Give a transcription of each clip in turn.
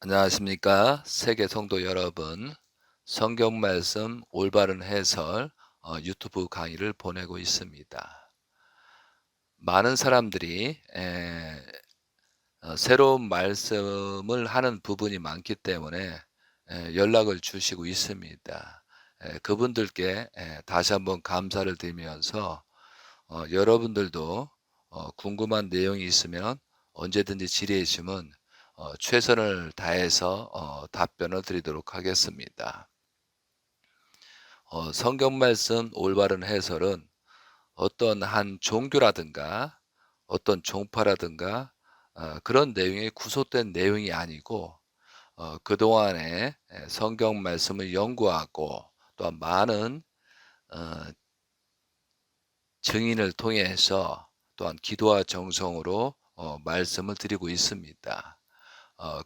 안녕하십니까. 세계 성도 여러분. 성경 말씀 올바른 해설 유튜브 강의를 보내고 있습니다. 많은 사람들이 새로운 말씀을 하는 부분이 많기 때문에 연락을 주시고 있습니다. 그분들께 다시 한번 감사를 드리면서 여러분들도 궁금한 내용이 있으면 언제든지 질의해 주시면 최선을 다해서 답변을 드리도록 하겠습니다. 성경 말씀 올바른 해설은 어떤 한 종교라든가 어떤 종파라든가 그런 내용이 구속된 내용이 아니고 그동안에 성경 말씀을 연구하고 또한 많은 어 증인을 통해서 또한 기도와 정성으로 말씀을 드리고 있습니다.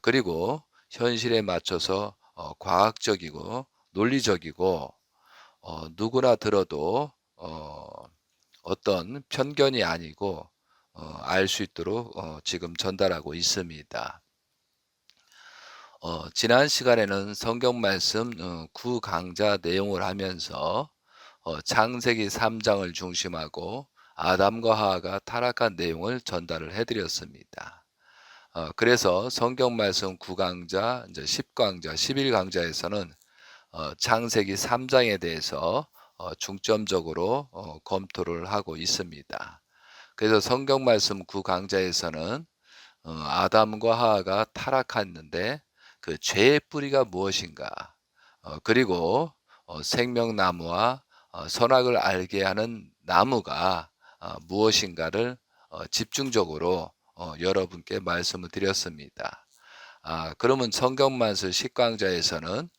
그리고 현실에 맞춰서 과학적이고 논리적이고 누구나 들어도 어떤 편견이 아니고 알 수 있도록 지금 전달하고 있습니다. 지난 시간에는 성경 말씀 구강자 내용을 하면서 창세기 3 장을 중심하고 아담과 하와가 타락한 내용을 전달을 해 드렸습니다. 그래서 성경 말씀 9 강자, 이제 10 강자, 11 강자에서는 창세기 3 장에 대해서 중점적으로 검토를 하고 있습니다. 그래서 성경 말씀 9 강자에서는 아담과 하와가 타락했는데 그 죄의 뿌리가 무엇인가? 그리고 생명나무와 선악을 알게 하는 나무가 무엇인가를 집중적으로 여러분께 말씀을 드렸습니다. 그러면 성경 말씀 10 강자에서는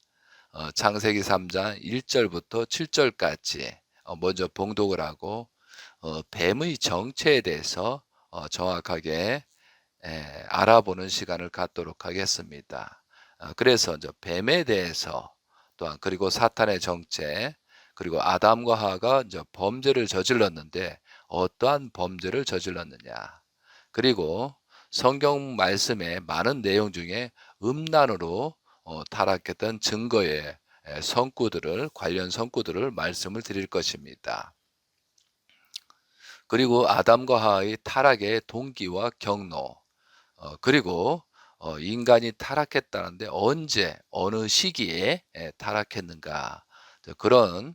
창세기 3장 1 절부터 7 절까지 먼저 봉독을 하고 뱀의 정체에 대해서 정확하게 알아보는 시간을 갖도록 하겠습니다. 그래서 이제 뱀에 대해서 또한 그리고 사탄의 정체 그리고 아담과 하와가 이제 범죄를 저질렀는데 어떠한 범죄를 저질렀느냐. 그리고 성경 말씀의 많은 내용 중에 음란으로 타락했던 증거의 성구들을 관련 성구들을 말씀을 드릴 것입니다. 그리고 아담과 하와의 타락의 동기와 경로 그리고 인간이 타락했다는데 언제 어느 시기에 타락했는가 그런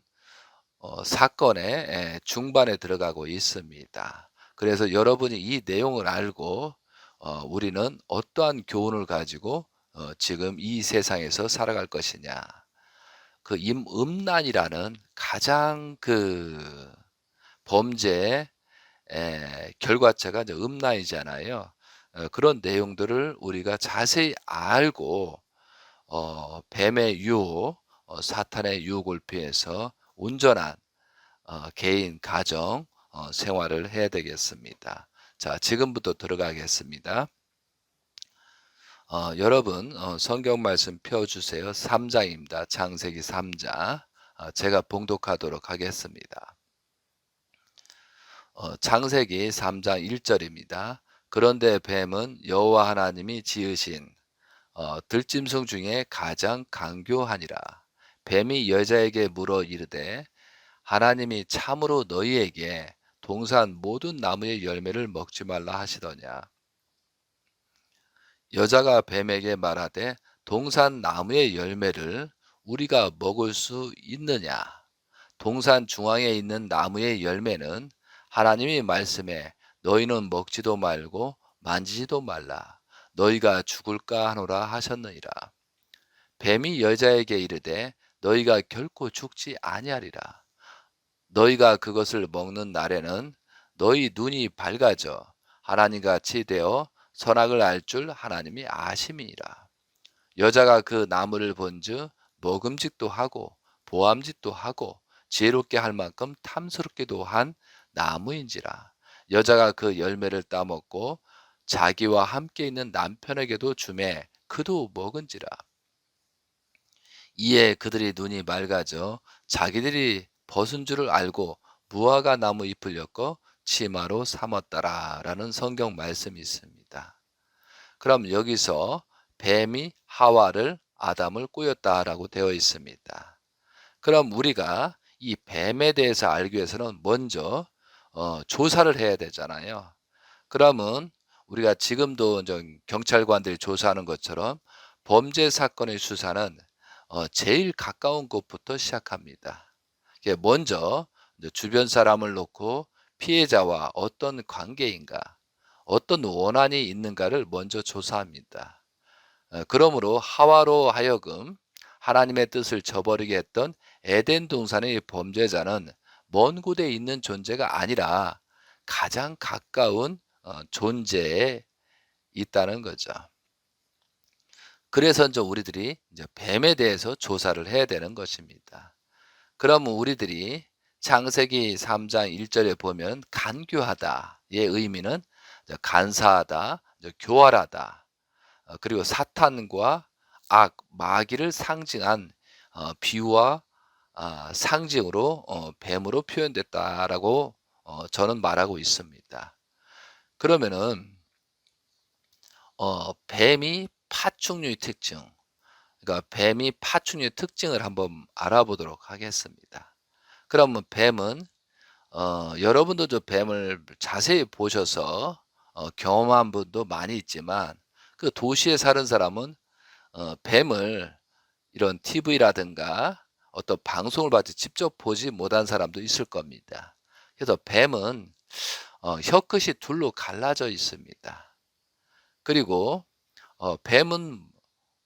사건의 중반에 들어가고 있습니다. 그래서 여러분이 이 내용을 알고 우리는 어떠한 교훈을 가지고 지금 이 세상에서 살아갈 것이냐. 그 음란이라는 가장 그 범죄의 결과체가 이제 음란이잖아요. 그런 내용들을 우리가 자세히 알고 뱀의 유혹, 사탄의 유혹을 피해서 온전한 개인, 가정 생활을 해야 되겠습니다. 자, 지금부터 들어가겠습니다. 여러분 성경 말씀 펴 주세요. 3 장입니다. 창세기 3 장. 제가 봉독하도록 하겠습니다. 창세기 3장 1 절입니다. 그런데 뱀은 여호와 하나님이 지으신 들짐승 중에 가장 강교하니라. 뱀이 여자에게 물어 이르되 하나님이 참으로 너희에게 동산 모든 나무의 열매를 먹지 말라 하시더냐. 여자가 뱀에게 말하되 동산 나무의 열매를 우리가 먹을 수 있느냐. 동산 중앙에 있는 나무의 열매는 하나님이 말씀해 너희는 먹지도 말고 만지지도 말라. 너희가 죽을까 하노라 하셨느니라. 뱀이 여자에게 이르되 너희가 결코 죽지 아니하리라. 너희가 그것을 먹는 날에는 너희 눈이 밝아져 하나님같이 되어 선악을 알 줄 하나님이 아심이니라. 여자가 그 나무를 본즉 먹음직도 하고 보암직도 하고 지혜롭게 할 만큼 탐스럽기도 한 나무인지라. 여자가 그 열매를 따먹고 자기와 함께 있는 남편에게도 주매 그도 먹은지라. 이에 그들이 눈이 맑아져 자기들이 벗은 줄을 알고 무화과 나무 잎을 엮어 치마로 삼았더라 라는 성경 말씀이 있습니다. 그럼 여기서 뱀이 하와를 아담을 꼬였다라고 되어 있습니다. 그럼 우리가 이 뱀에 대해서 알기 위해서는 먼저 조사를 해야 되잖아요. 그러면 우리가 지금도 경찰관들이 조사하는 것처럼 범죄 사건의 수사는 제일 가까운 곳부터 시작합니다. 이게 먼저 이제 주변 사람을 놓고 피해자와 어떤 관계인가, 어떤 원한이 있는가를 먼저 조사합니다. 그러므로 하와로 하여금 하나님의 뜻을 저버리게 했던 에덴 동산의 범죄자는 먼 곳에 있는 존재가 아니라 가장 가까운 존재에 있다는 거죠. 그래서 이제 우리들이 이제 뱀에 대해서 조사를 해야 되는 것입니다. 그러면 우리들이 창세기 3장 1절에 보면 간교하다의 의미는 간사하다, 교활하다, 그리고 사탄과 악, 마귀를 상징한 비유와 상징으로 뱀으로 표현됐다라고 저는 말하고 있습니다. 그러면은 뱀이 파충류의 특징, 그러니까 뱀이 파충류의 특징을 한번 알아보도록 하겠습니다. 그러면 뱀은 여러분도 저 뱀을 자세히 보셔서 경험한 분도 많이 있지만 그 도시에 사는 사람은 뱀을 이런 TV라든가 어떤 방송을 봐서 직접 보지 못한 사람도 있을 겁니다. 그래서 뱀은 혀끝이 둘로 갈라져 있습니다. 그리고 뱀은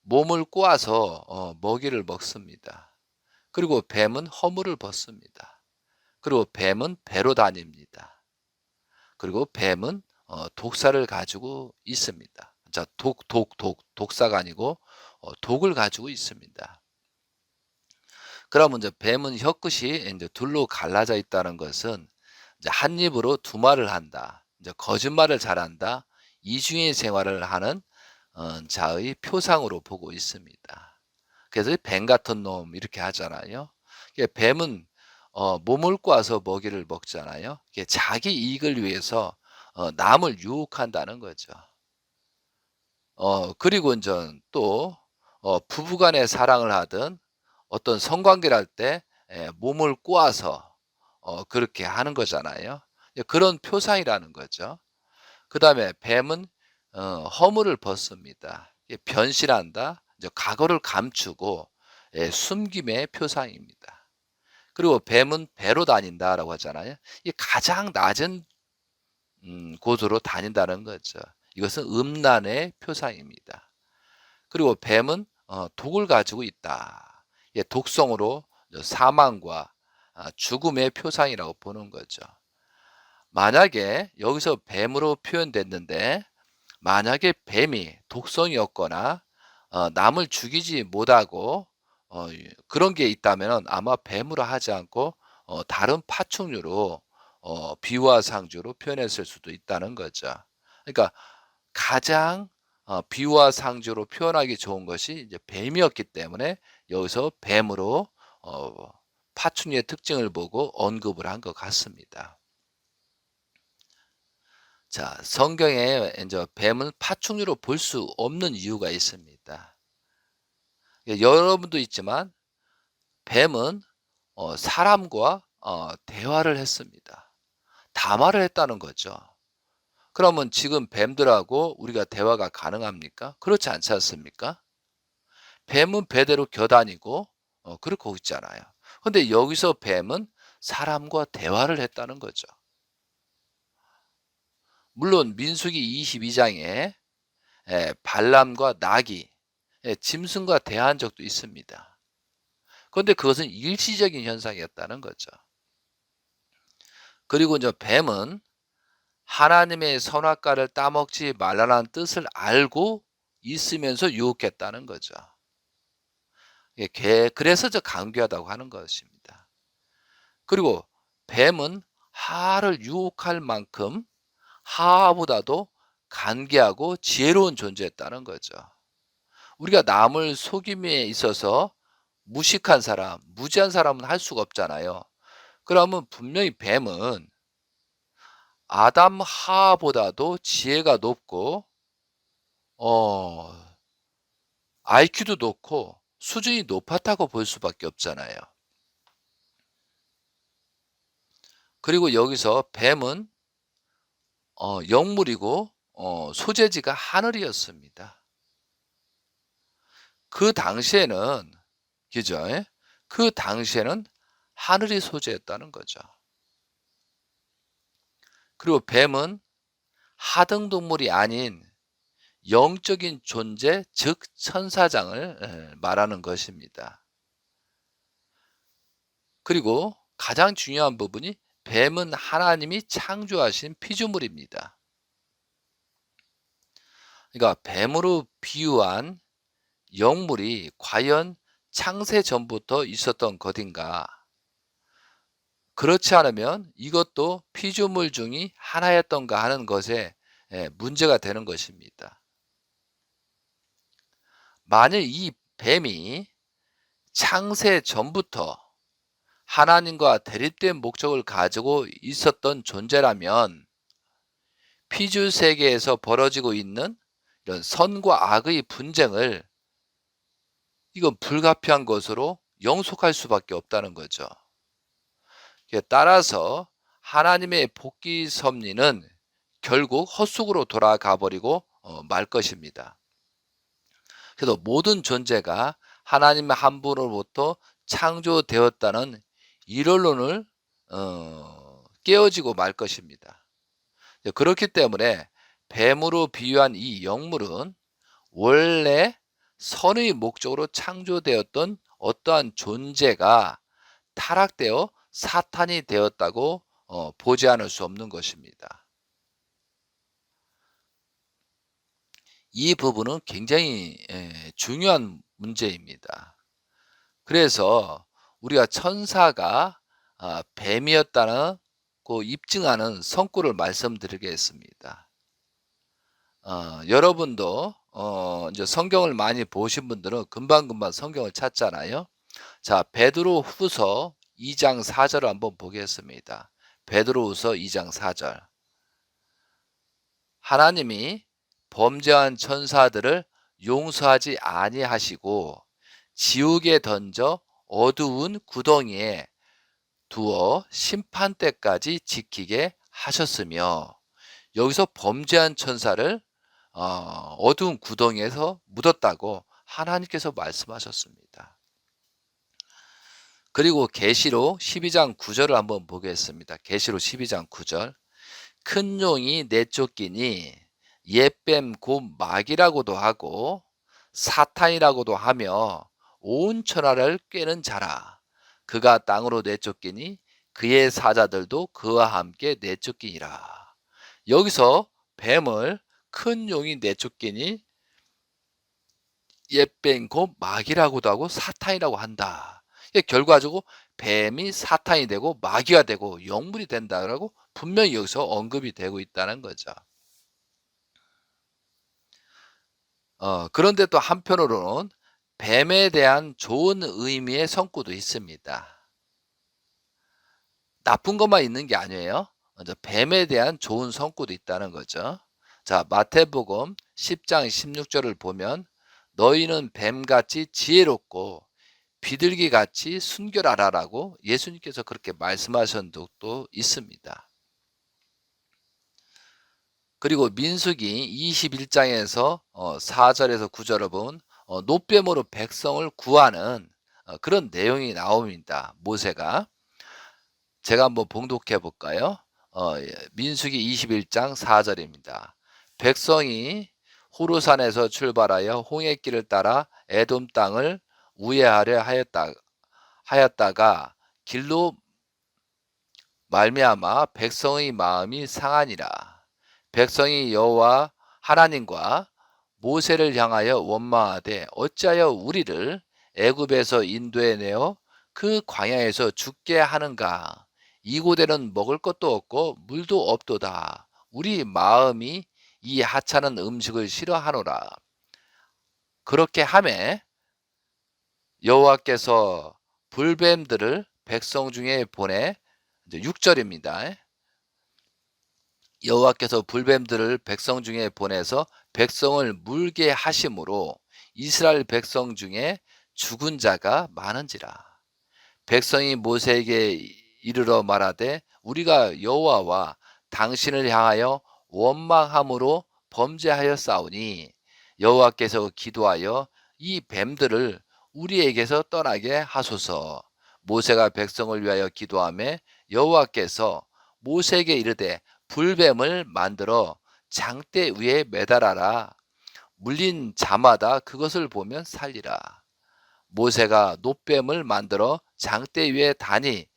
몸을 꼬아서 먹이를 먹습니다. 그리고 뱀은 허물을 벗습니다. 그리고 뱀은 배로 다닙니다. 그리고 뱀은 독사를 가지고 있습니다. 자, 독사가 아니고 독을 가지고 있습니다. 그러면 이제 뱀은 혀끝이 이제 둘로 갈라져 있다는 것은 이제 한 입으로 두 말을 한다. 이제 거짓말을 잘한다. 이중의 생활을 하는 자의 표상으로 보고 있습니다. 그래서 뱀 같은 놈 이렇게 하잖아요. 뱀은 몸을 꼬아서 먹이를 먹잖아요. 자기 이익을 위해서 남을 유혹한다는 거죠. 그리고 이제 또 부부간의 사랑을 하든 어떤 성관계를 할 때 몸을 꼬아서 그렇게 하는 거잖아요. 그런 표상이라는 거죠. 그다음에 뱀은 허물을 벗습니다. 변신한다. 이제 과거를 감추고 숨김의 표상입니다. 그리고 뱀은 배로 다닌다라고 하잖아요. 이 가장 낮은 곳으로 다닌다는 거죠. 이것은 음란의 표상입니다. 그리고 뱀은 독을 가지고 있다. 독성으로 사망과 죽음의 표상이라고 보는 거죠. 만약에 여기서 뱀으로 표현됐는데 만약에 뱀이 독성이 없거나 남을 죽이지 못하고 그런 게 있다면 아마 뱀으로 하지 않고 다른 파충류로 비유와 상주로 표현했을 수도 있다는 거죠. 그러니까 가장 비유와 상주로 표현하기 좋은 것이 이제 뱀이었기 때문에 여기서 뱀으로 파충류의 특징을 보고 언급을 한 것 같습니다. 자, 성경에 이제 뱀은 파충류로 볼 수 없는 이유가 있습니다. 여러분도 있지만 뱀은 사람과 대화를 했습니다. 담화를 했다는 거죠. 그러면 지금 뱀들하고 우리가 대화가 가능합니까? 그렇지 않지 않습니까? 뱀은 배대로 겨다니고 그렇고 있잖아요. 근데 여기서 뱀은 사람과 대화를 했다는 거죠. 물론 민수기 22장에 발람과 나귀, 짐승과 대화한 적도 있습니다. 그런데 그것은 일시적인 현상이었다는 거죠. 그리고 이제 뱀은 하나님의 선악과를 따먹지 말라는 뜻을 알고 있으면서 유혹했다는 거죠. 그래서 저 강교하다고 하는 것입니다. 그리고 뱀은 하를 유혹할 만큼 하보다도 간계하고 지혜로운 존재였다는 거죠. 우리가 남을 속임에 있어서 무식한 사람, 무지한 사람은 할 수가 없잖아요. 그러면 분명히 뱀은 아담 하보다도 지혜가 높고 어 IQ도 높고 수준이 높았다고 볼 수밖에 없잖아요. 그리고 여기서 뱀은 영물이고 소재지가 하늘이었습니다. 그 당시에는 그죠? 예? 그 당시에는 하늘이 소재였다는 거죠. 그리고 뱀은 하등 동물이 아닌 영적인 존재, 즉 천사장을 말하는 것입니다. 그리고 가장 중요한 부분이 뱀은 하나님이 창조하신 피조물입니다. 그러니까 뱀으로 비유한 영물이 과연 창세 전부터 있었던 것인가? 그렇지 않으면 이것도 피조물 중의 하나였던가 하는 것에 문제가 되는 것입니다. 만일 이 뱀이 창세 전부터 하나님과 대립된 목적을 가지고 있었던 존재라면 피조 세계에서 벌어지고 있는 이런 선과 악의 분쟁을 이건 불가피한 것으로 영속할 수밖에 없다는 거죠. 따라서 하나님의 복귀 섭리는 결국 헛속으로 돌아가 버리고 말 것입니다. 그래서 모든 존재가 하나님 한 분으로부터 창조되었다는 이론론을 깨어지고 말 것입니다. 그렇기 때문에 뱀으로 비유한 이 영물은 원래 선의 목적으로 창조되었던 어떠한 존재가 타락되어 사탄이 되었다고 보지 않을 수 없는 것입니다. 이 부분은 굉장히 중요한 문제입니다. 그래서 우리가 천사가 뱀이었다는 그 입증하는 성구를 말씀드리겠습니다. 여러분도 이제 성경을 많이 보신 분들은 금방금방 성경을 찾잖아요. 자, 베드로 후서 2장 4절을 한번 보겠습니다. 베드로 후서 2장 4절. 하나님이 범죄한 천사들을 용서하지 아니하시고 지옥에 던져 어두운 구덩이에 두어 심판 때까지 지키게 하셨으며, 여기서 범죄한 천사를 어두운 구덩이에서 묻었다고 하나님께서 말씀하셨습니다. 그리고 계시록 12장 9절을 한번 보겠습니다. 계시록 12장 9절. 큰 용이 내쫓기니 옛뱀 곧 마귀라고도 하고 사탄이라고도 하며 온 천하를 꿰는 자라. 그가 땅으로 내쫓기니 그의 사자들도 그와 함께 내쫓기니라. 여기서 뱀을 큰 용이 내쫓기니 옛뱀 곧 마귀라고도 하고 사탄이라고 한다. 결과적으로 뱀이 사탄이 되고 마귀가 되고 영물이 된다라고 분명히 여기서 언급이 되고 있다는 거죠. 그런데 또 한편으로는 뱀에 대한 좋은 의미의 성구도 있습니다. 나쁜 것만 있는 게 아니에요. 먼저 뱀에 대한 좋은 성구도 있다는 거죠. 자, 마태복음 10장 16절을 보면 너희는 뱀같이 지혜롭고 비둘기같이 순결하라라고 예수님께서 그렇게 말씀하신 적도 있습니다. 그리고 민수기 21장에서 4절에서 9절을 보면 노뱀으로 백성을 구하는 그런 내용이 나옵니다. 모세가. 제가 한번 봉독해 볼까요? 민수기 21장 4절입니다. 백성이 호르산에서 출발하여 홍해길을 따라 에돔 땅을 우회하려 하였다가 길로 말미암아 백성의 마음이 상하니라. 백성이 여호와 하나님과 모세를 향하여 원망하되 어찌하여 우리를 애굽에서 인도해 내어 그 광야에서 죽게 하는가. 이곳에는 먹을 것도 없고 물도 없도다. 우리 마음이 이 하찮은 음식을 싫어하노라. 그렇게 하매 여호와께서 불뱀들을 백성 중에 보내, 이제 6절입니다. 여호와께서 불뱀들을 백성 중에 보내서 백성을 물게 하심으로 이스라엘 백성 중에 죽은 자가 많은지라. 백성이 모세에게 이르러 말하되 우리가 여호와와 당신을 향하여 원망함으로 범죄하였사오니 여호와께서 기도하여 이 뱀들을 우리에게서 떠나게 하소서. 모세가 백성을 위하여 기도하매 여호와께서 모세에게 이르되 불뱀을 만들어 장대 위에 매달아라. 물린 자마다 그것을 보면 살리라. 모세가 놋뱀을 만들어 장대 위에 다니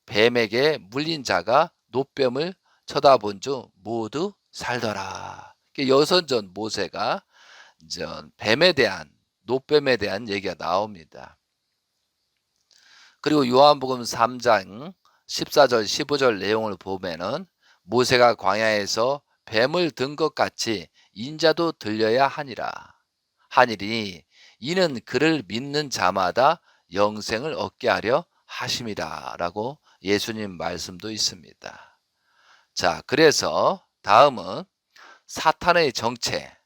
뱀에게 물린 자가 놋뱀을 쳐다본 중 모두 살더라. 여선전 모세가 뱀에 대한 놋뱀에 대한 얘기가 나옵니다. 그리고 요한복음 3장 14절 15절 내용을 보면은 모세가 광야에서 뱀을 든 것 같이 인자도 들려야 하니라 이는 그를 믿는 자마다 영생을 얻게 하려 하심이라 라고 예수님 말씀도 있습니다. 자, 그래서 다음은 사탄의 정체,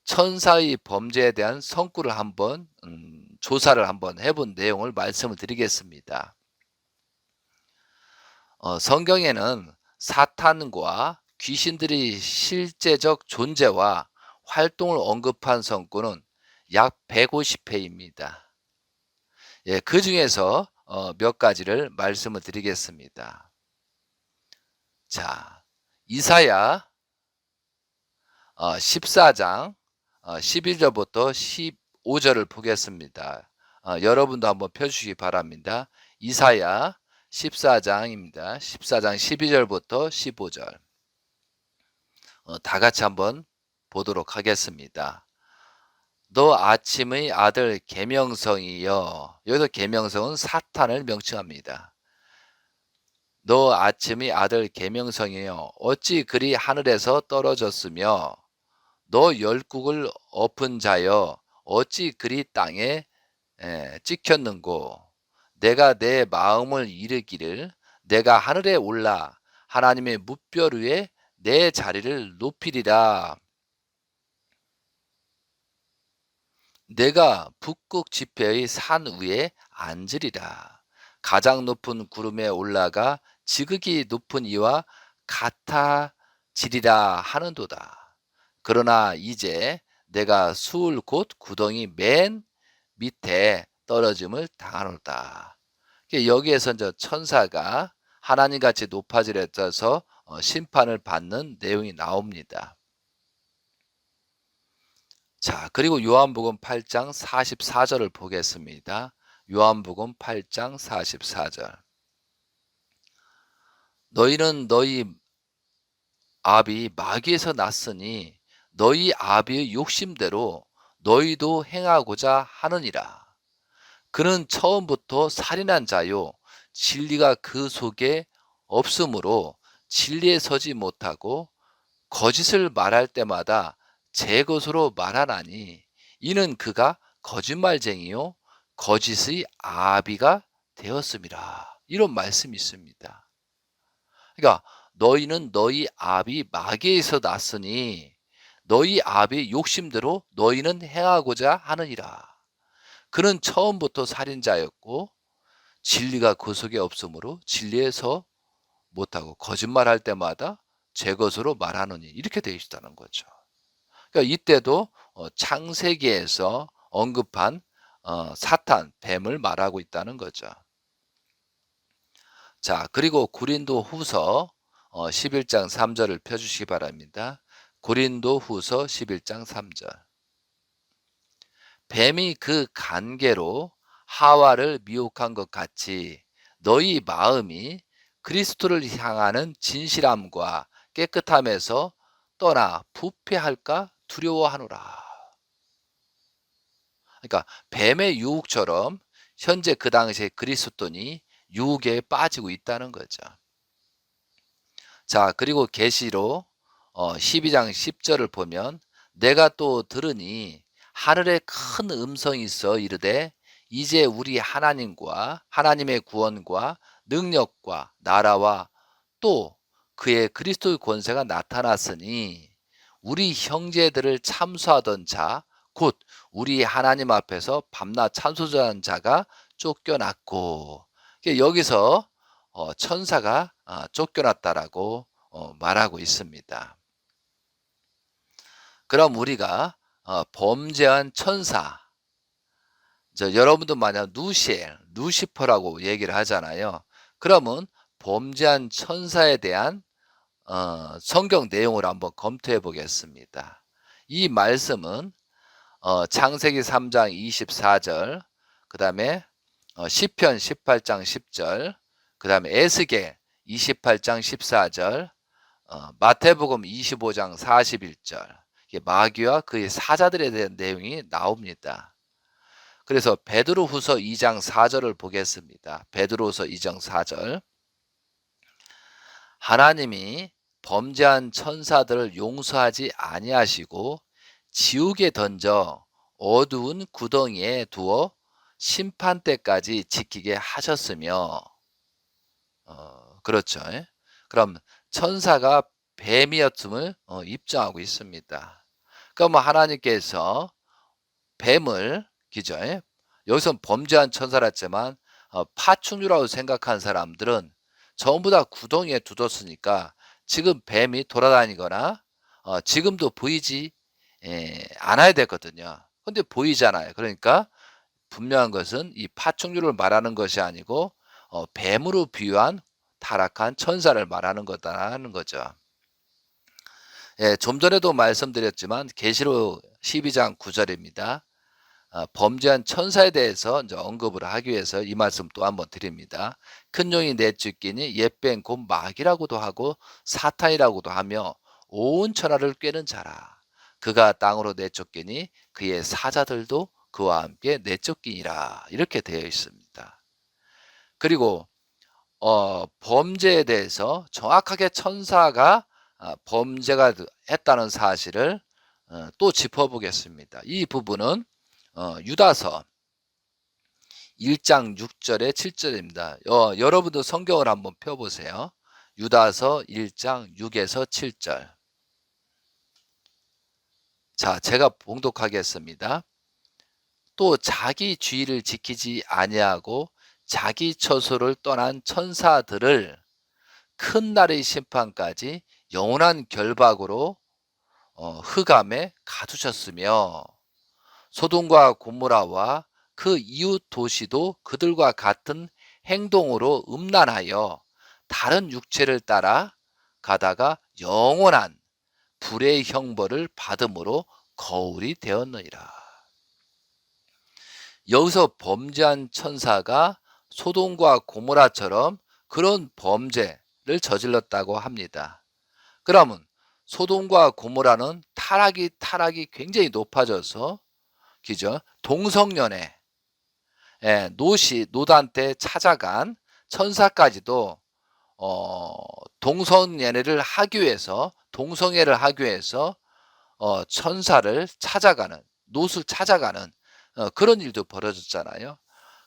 천사의 범죄에 대한 성구를 한번 조사를 한번 해본 내용을 말씀을 드리겠습니다. 성경에는 사탄과 귀신들이 실제적 존재와 활동을 언급한 성구는 약 150회입니다. 예, 그 중에서 몇 가지를 말씀을 드리겠습니다. 자, 이사야 14장 11절부터 15절을 보겠습니다. 여러분도 한번 펴주시기 바랍니다. 이사야 14장입니다. 14장 12절부터 15절. 다 같이 한번 보도록 하겠습니다. 너 아침의 아들 계명성이여. 여기서 계명성은 사탄을 명칭합니다. 너 아침의 아들 계명성이여. 어찌 그리 하늘에서 떨어졌으며 너 열국을 엎은 자여 어찌 그리 땅에 찍혔는고. 내가 내 마음을 이르기를 내가 하늘에 올라 하나님의 뭇별 위에 내 자리를 높이리라. 내가 북극 지폐의 산 위에 앉으리라. 가장 높은 구름에 올라가 지극히 높은 이와 같아지리라 하는도다. 그러나 이제 내가 수울 곧 구덩이 맨 밑에 떨어짐을 당하노다. 여기에서 천사가 하나님같이 높아지려서 심판을 받는 내용이 나옵니다. 자, 그리고 요한복음 8장 44절을 보겠습니다. 요한복음 8장 44절. 너희는 너희 아비 마귀에서 났으니 너희 아비의 욕심대로 너희도 행하고자 하느니라. 그는 처음부터 살인한 자요 진리가 그 속에 없으므로 진리에 서지 못하고 거짓을 말할 때마다 제 것으로 말하나니 이는 그가 거짓말쟁이요 거짓의 아비가 되었음이라. 이런 말씀이 있습니다. 그러니까 너희는 너희 아비 마귀에서 났으니 너희 아비의 욕심대로 너희는 행하고자 하느니라. 그는 처음부터 살인자였고 진리가 그 속에 없으므로 진리에서 못하고 거짓말할 때마다 제 것으로 말하느니 이렇게 되어 있다는 거죠. 그러니까 이때도 창세기에서 언급한 사탄, 뱀을 말하고 있다는 거죠. 자, 그리고 고린도 후서 11장 3절을 펴주시기 바랍니다. 고린도 후서 11장 3절. 뱀이 그 간계로 하와를 미혹한 것 같이 너희 마음이 그리스도를 향하는 진실함과 깨끗함에서 떠나 부패할까 두려워하노라. 그러니까 뱀의 유혹처럼 현재 그 당시에 그리스도인이 유혹에 빠지고 있다는 거죠. 자, 그리고 계시록 12장 10절을 보면 내가 또 들으니 하늘에 큰 음성이 있어 이르되 이제 우리 하나님과 하나님의 구원과 능력과 나라와 또 그의 그리스도의 권세가 나타났으니 우리 형제들을 참수하던 자 곧 우리 하나님 앞에서 밤낮 찬송하는 자가 쫓겨났고, 여기서 천사가 쫓겨났다라고 말하고 있습니다. 그럼 우리가 범죄한 천사, 여러분도 만약 루시퍼라고 얘기를 하잖아요. 그러면 범죄한 천사에 대한 성경 내용을 한번 검토해 보겠습니다. 이 말씀은 창세기 3장 24절, 그 다음에 시편 18장 10절, 그 다음에 에스겔 28장 14절, 마태복음 25장 41절, 마귀와 그의 사자들에 대한 내용이 나옵니다. 그래서 베드로후서 2장 4절을 보겠습니다. 베드로후서 2장 4절. 하나님이 범죄한 천사들을 용서하지 아니하시고 지옥에 던져 어두운 구덩이에 두어 심판 때까지 지키게 하셨으며, 그렇죠. 그럼 천사가 뱀이었음을 입증하고 있습니다. 그럼 하나님께서 뱀을, 그죠? 여기서 범죄한 천사랬지만 파충류라고 생각한 사람들은 전부 다 구덩이에 두었으니까 지금 뱀이 돌아다니거나 지금도 보이지 않아야 되거든요. 근데 보이잖아요. 그러니까 분명한 것은 이 파충류를 말하는 것이 아니고 뱀으로 비유한 타락한 천사를 말하는 거다라는 거죠. 좀 전에도 말씀드렸지만 계시록 12장 9절입니다. 범죄한 천사에 대해서 이제 언급을 하기 위해서 이 말씀 또 한번 드립니다. 큰 용이 내쫓기니 옛뱀 곧 마귀라고도 하고 사탄이라고도 하며 온 천하를 꿰는 자라. 그가 땅으로 내쫓기니 그의 사자들도 그와 함께 내쫓기니라. 이렇게 되어 있습니다. 그리고 범죄에 대해서 정확하게 천사가 범죄가 했다는 사실을 또 짚어보겠습니다. 이 부분은 유다서 1장 6절에 7절입니다. 여러분도 성경을 한번 펴보세요. 유다서 1장 6에서 7절. 자, 제가 봉독하겠습니다. 또 자기 주의를 지키지 아니하고 자기 처소를 떠난 천사들을 큰 날의 심판까지 영원한 결박으로 흑암에 가두셨으며, 소돔과 고모라와 그 이웃 도시도 그들과 같은 행동으로 음란하여 다른 육체를 따라 가다가 영원한 불의 형벌을 받음으로 거울이 되었느니라. 여기서 범죄한 천사가 소돔과 고모라처럼 그런 범죄를 저질렀다고 합니다. 그러면 소돔과 고모라는 타락이 굉장히 높아져서, 그죠? 동성연애, 노단테 찾아간 천사까지도 동성애를 하기 위해서 천사를 찾아가는, 노를 찾아가는 그런 일도 벌어졌잖아요.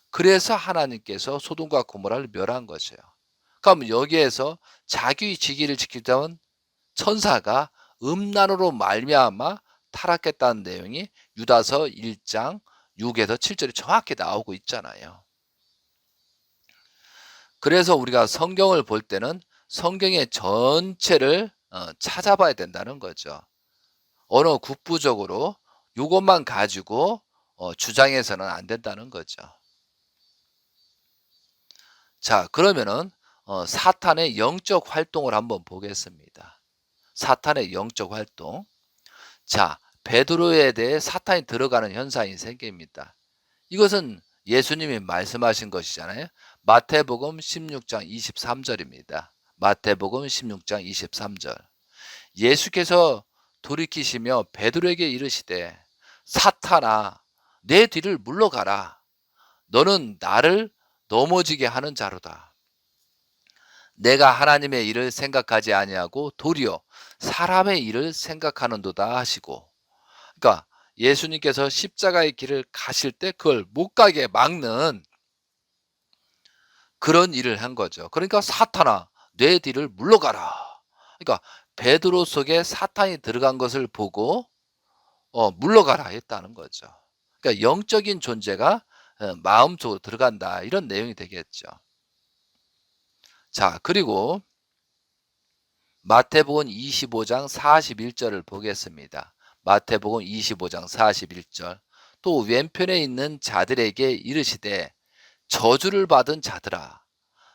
그래서 하나님께서 소돔과 고모라를 멸한 것이에요. 그럼 여기에서 자기 지기를 지키던 천사가 음란으로 말미암아 타락했다는 내용이 유다서 1장 6에서 7절이 정확히 나오고 있잖아요. 그래서 우리가 성경을 볼 때는 성경의 전체를 찾아봐야 된다는 거죠. 어느 국부적으로 이것만 가지고 주장해서는 안 된다는 거죠. 자, 그러면은 사탄의 영적 활동을 한번 보겠습니다. 사탄의 영적 활동. 자, 베드로에 대해 사탄이 들어가는 현상이 생깁니다. 이것은 예수님이 말씀하신 것이잖아요. 마태복음 16장 23절입니다. 마태복음 16장 23절. 예수께서 돌이키시며 베드로에게 이르시되 사탄아 내 뒤를 물러가라. 너는 나를 넘어지게 하는 자로다. 내가 하나님의 일을 생각하지 아니하고 도리어 사람의 일을 생각하는도다 하시고, 그러니까 예수님께서 십자가의 길을 가실 때 그걸 못 가게 막는 그런 일을 한 거죠. 그러니까 사탄아 내 뒤를 물러가라. 그러니까 베드로 속에 사탄이 들어간 것을 보고 물러가라 했다는 거죠. 그러니까 영적인 존재가 마음속으로 들어간다 이런 내용이 되겠죠. 자, 그리고 마태복음 25장 41절을 보겠습니다. 마태복음 25장 41절. 또 왼편에 있는 자들에게 이르시되 저주를 받은 자들아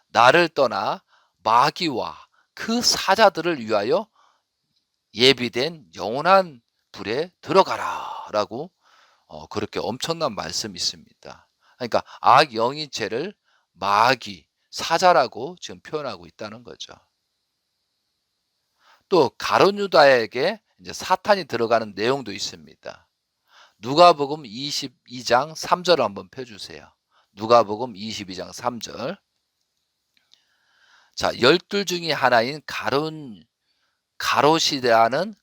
나를 떠나 마귀와 그 사자들을 위하여 예비된 영원한 불에 들어가라 라고 그렇게 엄청난 말씀이 있습니다. 그러니까 악영이체를 마귀, 사자라고 지금 표현하고 있다는 거죠. 또 가룟 유다에게 이제 사탄이 들어가는 내용도 있습니다. 누가복음 22장 3절을 한번 펴주세요. 누가복음 22장 3절. 자, 12 중에 하나인 가롯이라는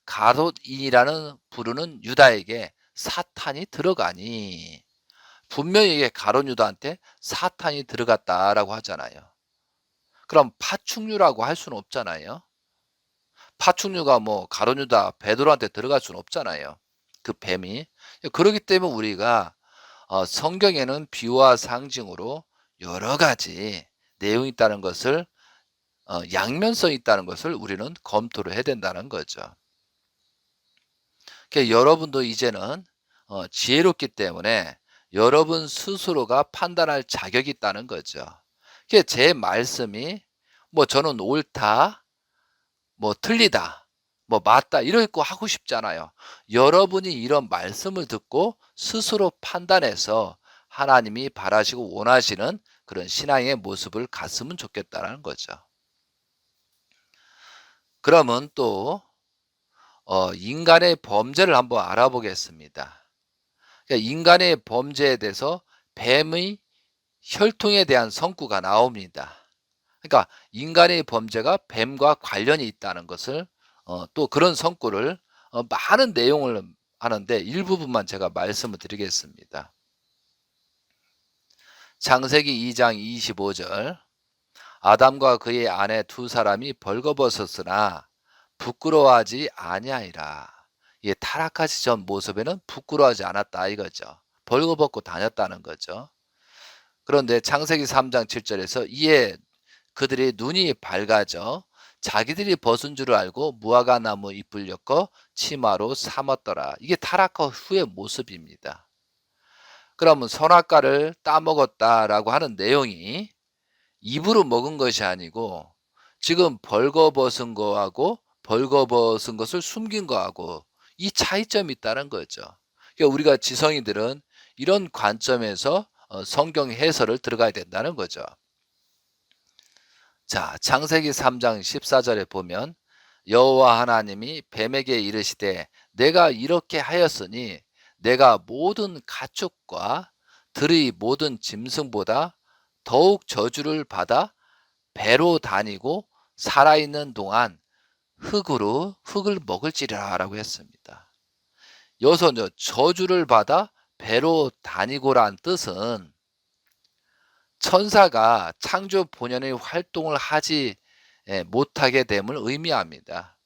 부르는 유다에게 사탄이 들어가니, 분명히 이게 가룟 유다한테 사탄이 들어갔다라고 하잖아요. 그럼 파충류라고 할 수는 없잖아요. 파충류가 뭐 가룟 유다 베드로한테 들어갈 수는 없잖아요. 그 뱀이. 그렇기 때문에 우리가 성경에는 비유와 상징으로 여러 가지 내용이 있다는 것을 양면성이 있다는 것을 우리는 검토를 해야 된다는 거죠. 그러니까 여러분도 이제는 지혜롭기 때문에 여러분 스스로가 판단할 자격이 있다는 거죠. 그러니까 제 말씀이 뭐 저는 옳다, 뭐 틀리다, 뭐 맞다 이러고 하고 싶잖아요. 여러분이 이런 말씀을 듣고 스스로 판단해서 하나님이 바라시고 원하시는 그런 신앙의 모습을 갔으면 좋겠다는 거죠. 그러면 또 인간의 범죄를 한번 알아보겠습니다. 그러니까 인간의 범죄에 대해서 뱀의 혈통에 대한 성구가 나옵니다. 그러니까 인간의 범죄가 뱀과 관련이 있다는 것을 또 그런 성구를 많은 내용을 하는데 일부분만 제가 말씀을 드리겠습니다. 창세기 2장 25절. 아담과 그의 아내 두 사람이 벌거벗었으나 부끄러워하지 아니하리라. 이 타락하기 전 모습에는 부끄러워하지 않았다 이거죠. 벌거벗고 다녔다는 거죠. 그런데 창세기 3장 7절에서 이에 그들의 눈이 밝아져 자기들이 벗은 줄을 알고 무화과 나무 잎을 엮어 치마로 삼았더라. 이게 타락 후의 모습입니다. 그러면 선악과를 따먹었다라고 하는 내용이 입으로 먹은 것이 아니고 지금 벌거벗은 거하고 벌거벗은 것을 숨긴 거하고 이 차이점이 있다는 거죠. 그러니까 우리가 지성인들은 이런 관점에서 성경 해설을 들어가야 된다는 거죠. 자, 창세기 3장 14절에 보면 여호와 하나님이 뱀에게 이르시되 내가 이렇게 하였으니 내가 모든 가축과 들의 모든 짐승보다 더욱 저주를 받아 배로 다니고 살아있는 동안 흙을 먹을지라 라고 했습니다. 여기서 저주를 받아 배로 다니고란 뜻은 천사가 창조 본연의 활동을 하지 못하게 됨을 의미합니다.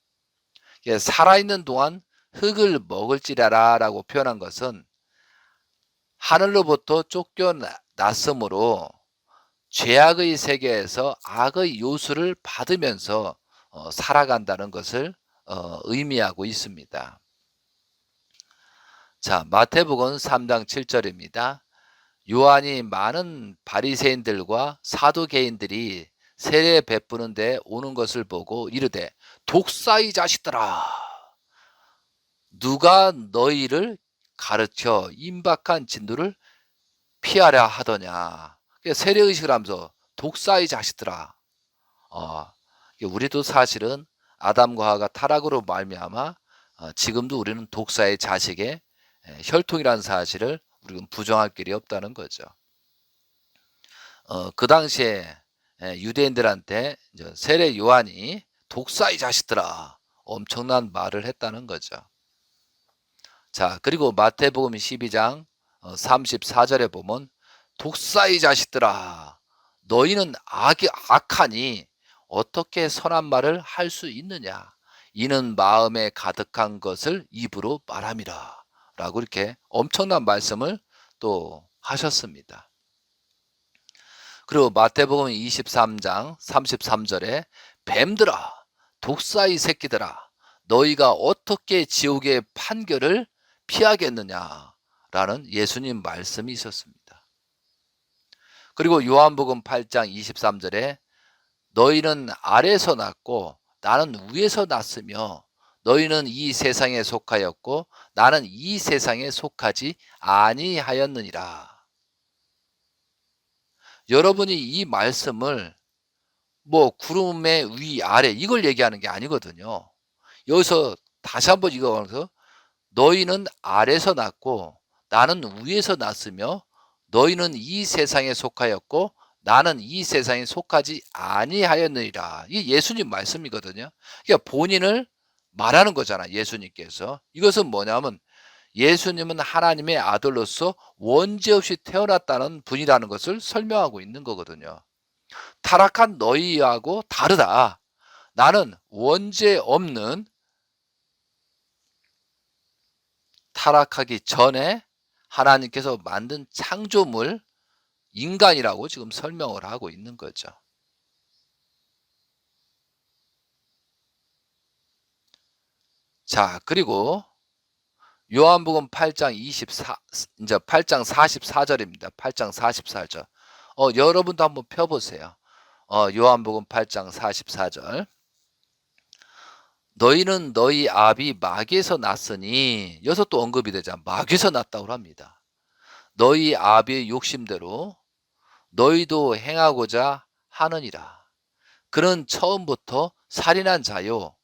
살아있는 동안 흙을 먹을지라라 라고 표현한 것은 하늘로부터 쫓겨났으므로 죄악의 세계에서 악의 요소를 받으면서 살아간다는 것을 의미하고 있습니다. 자, 마태복음 3장 7절입니다. 요한이 많은 바리새인들과 사두개인들이 세례 베푸는 데 오는 것을 보고 이르되 독사의 자식들아 누가 너희를 가르쳐 임박한 진노를 피하려 하더냐. 세례의식을 하면서 독사의 자식들아. 우리도 사실은 아담과 하와가 타락으로 말미암아 지금도 우리는 독사의 자식의 혈통이라는 사실을 우리는 부정할 길이 없다는 거죠. 그 당시에 유대인들한테 세례 요한이 독사의 자식들아 엄청난 말을 했다는 거죠. 자, 그리고 마태복음 12장 34절에 보면 독사의 자식들아 너희는 악하니 어떻게 선한 말을 할 수 있느냐 이는 마음에 가득한 것을 입으로 말함이라 라고 이렇게 엄청난 말씀을 또 하셨습니다. 그리고 마태복음 23장 33절에 뱀들아 독사의 새끼들아 너희가 어떻게 지옥의 판결을 피하겠느냐라는 예수님 말씀이 있었습니다. 그리고 요한복음 8장 23절에 너희는 아래에서 났고 나는 위에서 났으며 너희는 이 세상에 속하였고 나는 이 세상에 속하지 아니하였느니라. 여러분이 이 말씀을 뭐 구름의 위 아래 이걸 얘기하는 게 아니거든요. 여기서 다시 한번 이거 너희는 아래에서 났고 나는 위에서 났으며 너희는 이 세상에 속하였고 나는 이 세상에 속하지 아니하였느니라. 이게 예수님 말씀이거든요. 그러니까 본인을 말하는 거잖아, 예수님께서. 이것은 뭐냐면 예수님은 하나님의 아들로서 원죄 없이 태어났다는 분이라는 것을 설명하고 있는 거거든요. 타락한 너희하고 다르다. 나는 원죄 없는 타락하기 전에 하나님께서 만든 창조물 인간이라고 지금 설명을 하고 있는 거죠. 자, 그리고 요한복음 8장 24 이제 8장 44절입니다. 8장 44절. 여러분도 한번 펴 보세요. 요한복음 8장 44절. 너희는 너희 아비 마귀에서 났으니 여기서 또 언급이 되자 마귀에서 났다고 합니다. 너희 아비의 욕심대로 너희도 행하고자 하느니라. 그는 처음부터 살인한 자요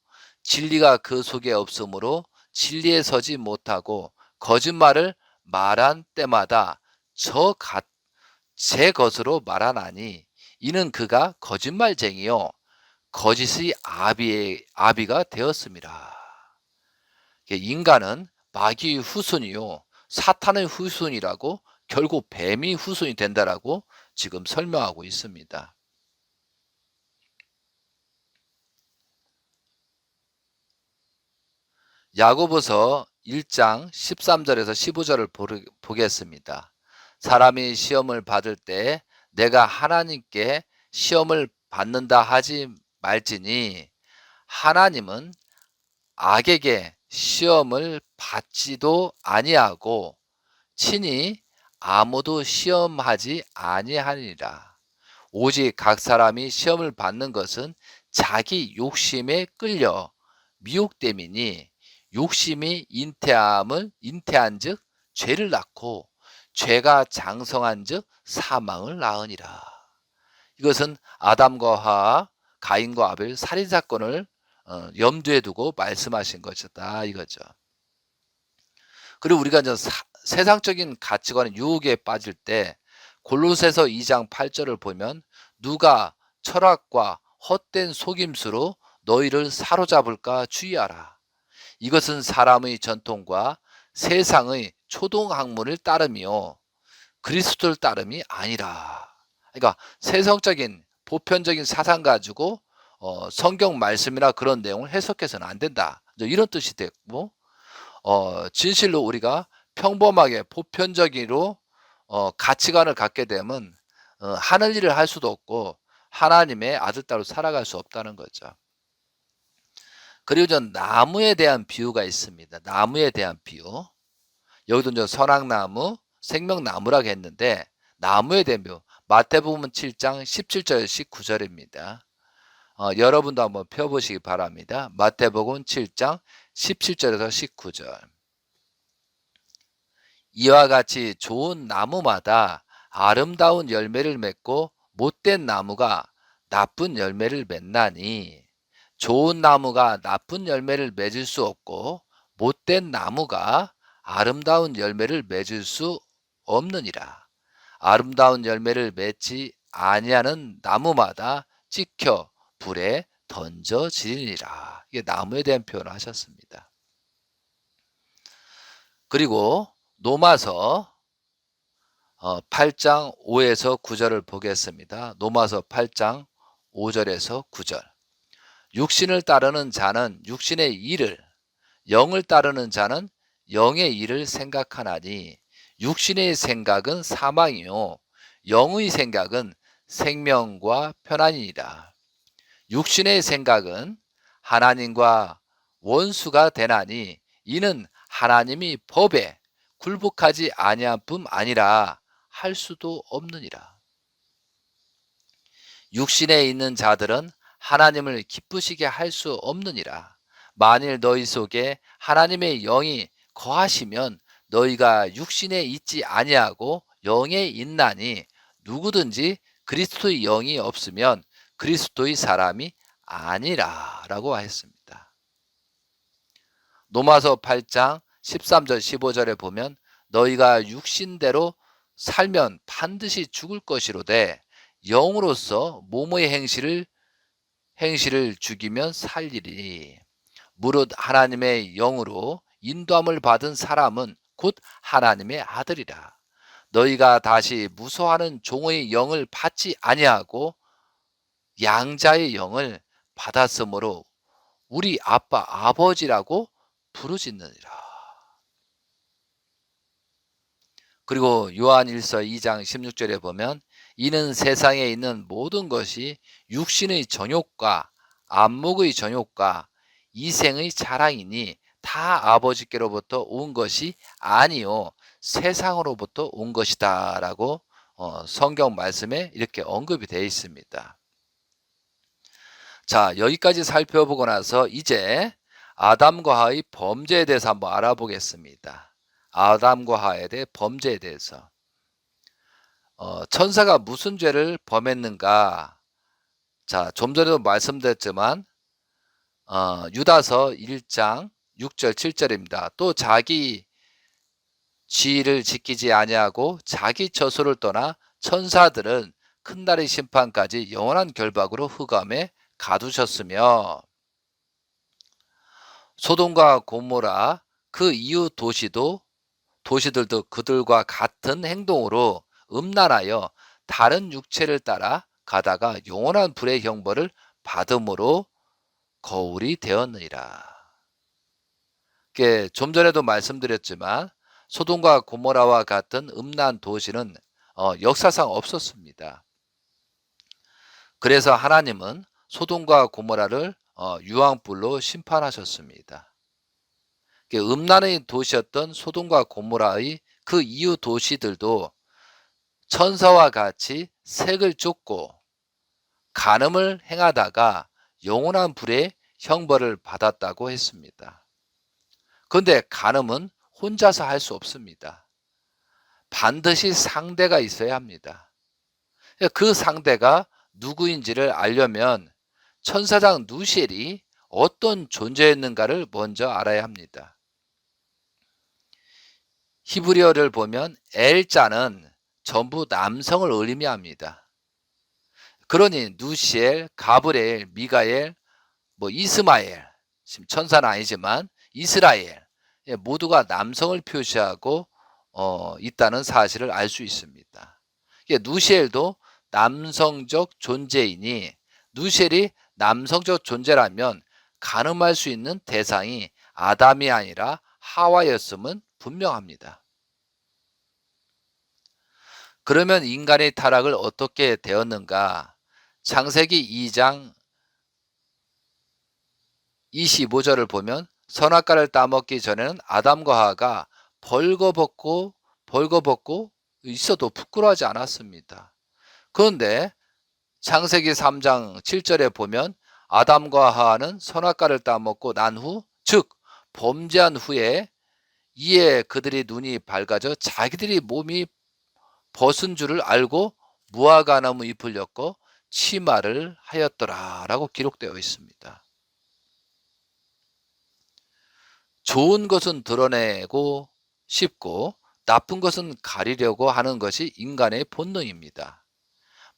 진리가 그 속에 없으므로 진리에 서지 못하고 거짓말을 말한 때마다 제 것으로 말하나니 이는 그가 거짓말쟁이요 거짓의 아비가 되었습니다. 인간은 마귀의 후손이요 사탄의 후손이라고 결국 뱀이 후손이 된다라고 지금 설명하고 있습니다. 야고보서 1장 13절에서 15절을 보겠습니다. 사람이 시험을 받을 때 내가 하나님께 시험을 받는다 하지 말지니 하나님은 악에게 시험을 받지도 아니하고 친히 아무도 시험하지 아니하니라. 오직 각 사람이 시험을 받는 것은 자기 욕심에 끌려 미혹됨이니 욕심이 잉태한즉 죄를 낳고 죄가 장성한즉 사망을 낳으니라. 이것은 아담과 하와 가인과 아벨 살인 사건을 염두에 두고 말씀하신 것이다 이거죠. 그리고 우리가 이제 세상적인 가치관의 유혹에 빠질 때 골로새서 2장 8절을 보면 누가 철학과 헛된 속임수로 너희를 사로잡을까 주의하라. 이것은 사람의 전통과 세상의 초동학문을 따름이요 그리스도를 따름이 아니라. 그러니까 세상적인 보편적인 사상 가지고 성경 말씀이나 그런 내용을 해석해서는 안 된다. 이런 뜻이 됐고 진실로 우리가 평범하게 보편적으로 가치관을 갖게 되면 하늘 일을 할 수도 없고 하나님의 아들 딸로 살아갈 수 없다는 거죠. 그리고 전 나무에 대한 비유가 있습니다. 나무에 대한 비유. 여기도 이제 선악나무, 생명나무라고 했는데 나무에 대한 비유. 마태복음 7장 17절 19절입니다. 여러분도 한번 펴보시기 바랍니다. 마태복음 7장 17절에서 19절. 이와 같이 좋은 나무마다 아름다운 열매를 맺고 못된 나무가 나쁜 열매를 맺나니 좋은 나무가 나쁜 열매를 맺을 수 없고 못된 나무가 아름다운 열매를 맺을 수 없느니라. 아름다운 열매를 맺지 아니하는 나무마다 찍혀 불에 던져지리니라. 이게 나무에 대한 표현을 하셨습니다. 그리고 노마서 8장 5에서 9절을 보겠습니다. 노마서 8장 5절에서 9절. 육신을 따르는 자는 육신의 일을, 영을 따르는 자는 영의 일을 생각하나니 육신의 생각은 사망이요 영의 생각은 생명과 편안이니라. 육신의 생각은 하나님과 원수가 되나니 이는 하나님이 법에 굴복하지 아니한 뿐 아니라 할 수도 없느니라. 육신에 있는 자들은 하나님을 기쁘시게 할 수 없느니라. 만일 너희 속에 하나님의 영이 거하시면 너희가 육신에 있지 아니하고 영에 있나니 누구든지 그리스도의 영이 없으면 그리스도의 사람이 아니라라고 하였습니다. 로마서 8장 13절 15절에 보면 너희가 육신대로 살면 반드시 죽을 것이로되 영으로서 몸의 행실을 죽이면 살리리. 무릇 하나님의 영으로 인도함을 받은 사람은 곧 하나님의 아들이라. 너희가 다시 무소하는 종의 영을 받지 아니하고 양자의 영을 받았으므로 우리 아빠 아버지라고 부르짖느니라. 그리고 요한 1서 2장 16절에 보면 이는 세상에 있는 모든 것이 육신의 정욕과 안목의 정욕과 이생의 자랑이니 다 아버지께로부터 온 것이 아니요 세상으로부터 온 것이다 라고 성경 말씀에 이렇게 언급이 되어 있습니다. 자, 여기까지 살펴보고 나서 이제 아담과 하의 범죄에 대해서 한번 알아보겠습니다. 아담과 하에 대해 범죄에 대해서 천사가 무슨 죄를 범했는가? 자, 좀 전에도 말씀드렸지만 유다서 1장 6절 7절입니다. 또 자기 지위를 지키지 아니하고 자기 처소를 떠나 천사들은 큰 날의 심판까지 영원한 결박으로 흑암에 가두셨으며 소돔과 고모라 그 이웃 도시들도 그들과 같은 행동으로 음란하여 다른 육체를 따라 가다가 영원한 불의 형벌을 받음으로 거울이 되었느니라. 좀 전에도 말씀드렸지만 소돔과 고모라와 같은 음란 도시는 역사상 없었습니다. 그래서 하나님은 소돔과 고모라를 유황불로 심판하셨습니다. 음란의 도시였던 소돔과 고모라의 그 이웃 도시들도 천사와 같이 색을 쫓고 간음을 행하다가 영원한 불의 형벌을 받았다고 했습니다. 그런데 간음은 혼자서 할 수 없습니다. 반드시 상대가 있어야 합니다. 그 상대가 누구인지를 알려면 천사장 누시엘이 어떤 존재였는가를 먼저 알아야 합니다. 히브리어를 보면 엘자는 전부 남성을 의미합니다. 그러니 누시엘, 가브리엘, 미가엘, 이스마엘, 지금 천사는 아니지만 이스라엘 모두가 남성을 표시하고 있다는 사실을 알 수 있습니다. 누시엘도 남성적 존재이니 누시엘이 남성적 존재라면 간음할 수 있는 대상이 아담이 아니라 하와였음은 분명합니다. 그러면 인간의 타락을 어떻게 되었는가? 창세기 2장 25절을 보면 선악과를 따먹기 전에는 아담과 하와가 벌거벗고 있어도 부끄러워하지 않았습니다. 그런데 창세기 3장 7절에 보면 아담과 하와는 선악과를 따먹고 난 후, 즉 범죄한 후에 이에 그들의 눈이 밝아져 자기들이 몸이 벗은 줄을 알고 무화과나무 잎을 엮고 치마를 하였더라 라고 기록되어 있습니다. 좋은 것은 드러내고 싶고 나쁜 것은 가리려고 하는 것이 인간의 본능입니다.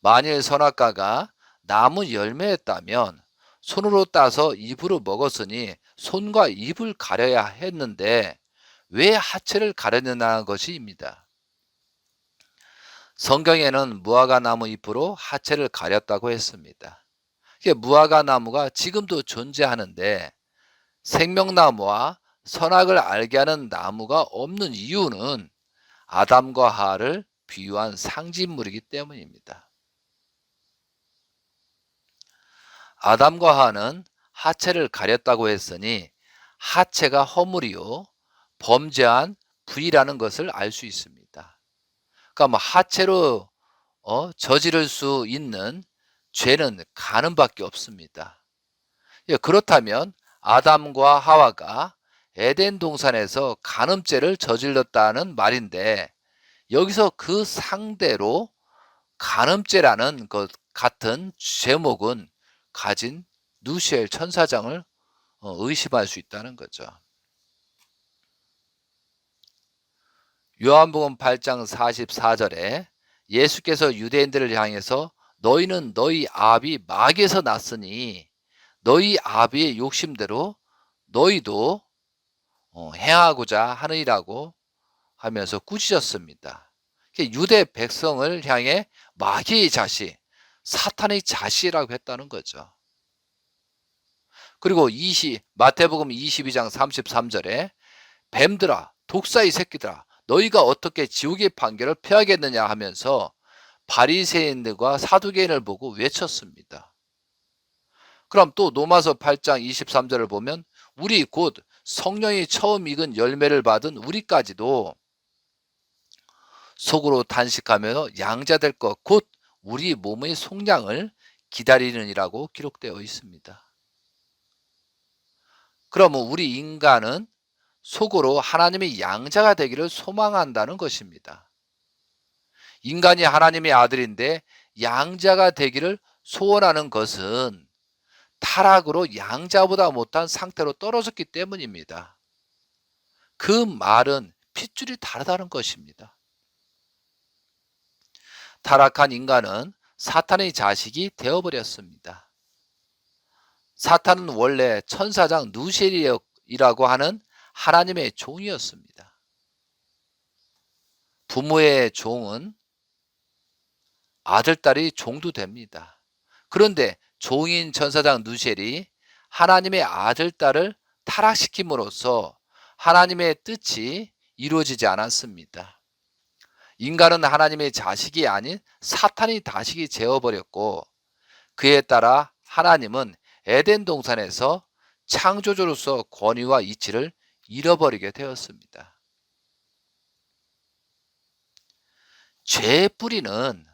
만일 선악과가 나무 열매였다면 손으로 따서 입으로 먹었으니 손과 입을 가려야 했는데 왜 하체를 가려내는 것입니다. 성경에는 무화과 나무 잎으로 하체를 가렸다고 했습니다. 무화과 나무가 지금도 존재하는데 생명나무와 선악을 알게 하는 나무가 없는 이유는 아담과 하와를 비유한 상징물이기 때문입니다. 아담과 하와는 하체를 가렸다고 했으니 하체가 허물이요 범죄한 부위라는 것을 알 수 있습니다. 그러니까 뭐 하체로 저지를 수 있는 죄는 간음밖에 없습니다. 예, 그렇다면 아담과 하와가 에덴 동산에서 간음죄를 저질렀다는 말인데, 여기서 그 상대로 간음죄라는 것 같은 제목은 가진 누시엘 천사장을 의심할 수 있다는 거죠. 요한복음 8장 44절에 예수께서 유대인들을 향해서 너희는 너희 아비 마귀에서 났으니 너희 아비의 욕심대로 너희도 행하고자 하느니라고 하면서 꾸짖었습니다. 유대 백성을 향해 마귀의 자식, 사탄의 자식이라고 했다는 거죠. 그리고 마태복음 22장 33절에 뱀들아 독사의 새끼들아 너희가 어떻게 지옥의 판결을 피하겠느냐 하면서 바리새인들과 사두개인을 보고 외쳤습니다. 그럼 또 로마서 8장 23절을 보면 우리 곧 성령이 처음 익은 열매를 받은 우리까지도 속으로 단식하며 양자될 것 곧 우리 몸의 속량을 기다리느니라고 기록되어 있습니다. 그러면 우리 인간은 속으로 하나님의 양자가 되기를 소망한다는 것입니다. 인간이 하나님의 아들인데 양자가 되기를 소원하는 것은 타락으로 양자보다 못한 상태로 떨어졌기 때문입니다. 그 말은 핏줄이 다르다는 것입니다. 타락한 인간은 사탄의 자식이 되어버렸습니다. 사탄은 원래 천사장 누시엘이라고 하는 하나님의 종이었습니다. 부모의 종은 아들, 딸이 종도 됩니다. 그런데 종인 천사장 누시엘이 하나님의 아들, 딸을 타락시킴으로써 하나님의 뜻이 이루어지지 않았습니다. 인간은 하나님의 자식이 아닌 사탄의 자식이 되어버렸고, 그에 따라 하나님은 에덴 동산에서 창조주로서 권위와 이치를 잃어버리게 되었습니다. 죄의 뿌리는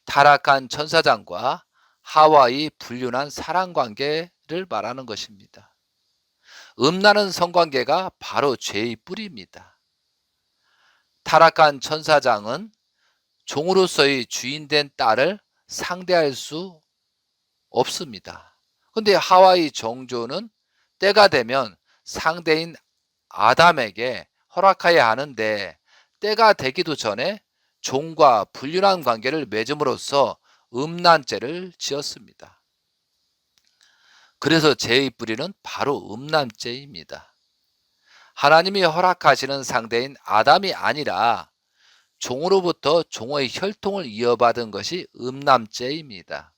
타락한 천사장과 하와의 불륜한 사랑관계를 말하는 것입니다. 음란한 성관계가 바로 죄의 뿌리입니다. 타락한 천사장은 종으로서의 주인된 딸을 상대할 수 없습니다. 그런데 하와의 정조는 때가 되면 상대인 아담에게 허락해야 하는데 때가 되기도 전에 종과 불륜한 관계를 맺음으로써 음란죄를 지었습니다. 그래서 죄의 뿌리는 바로 음란죄입니다. 하나님이 허락하시는 상대인 아담이 아니라 종으로부터 종의 혈통을 이어받은 것이 음란죄입니다.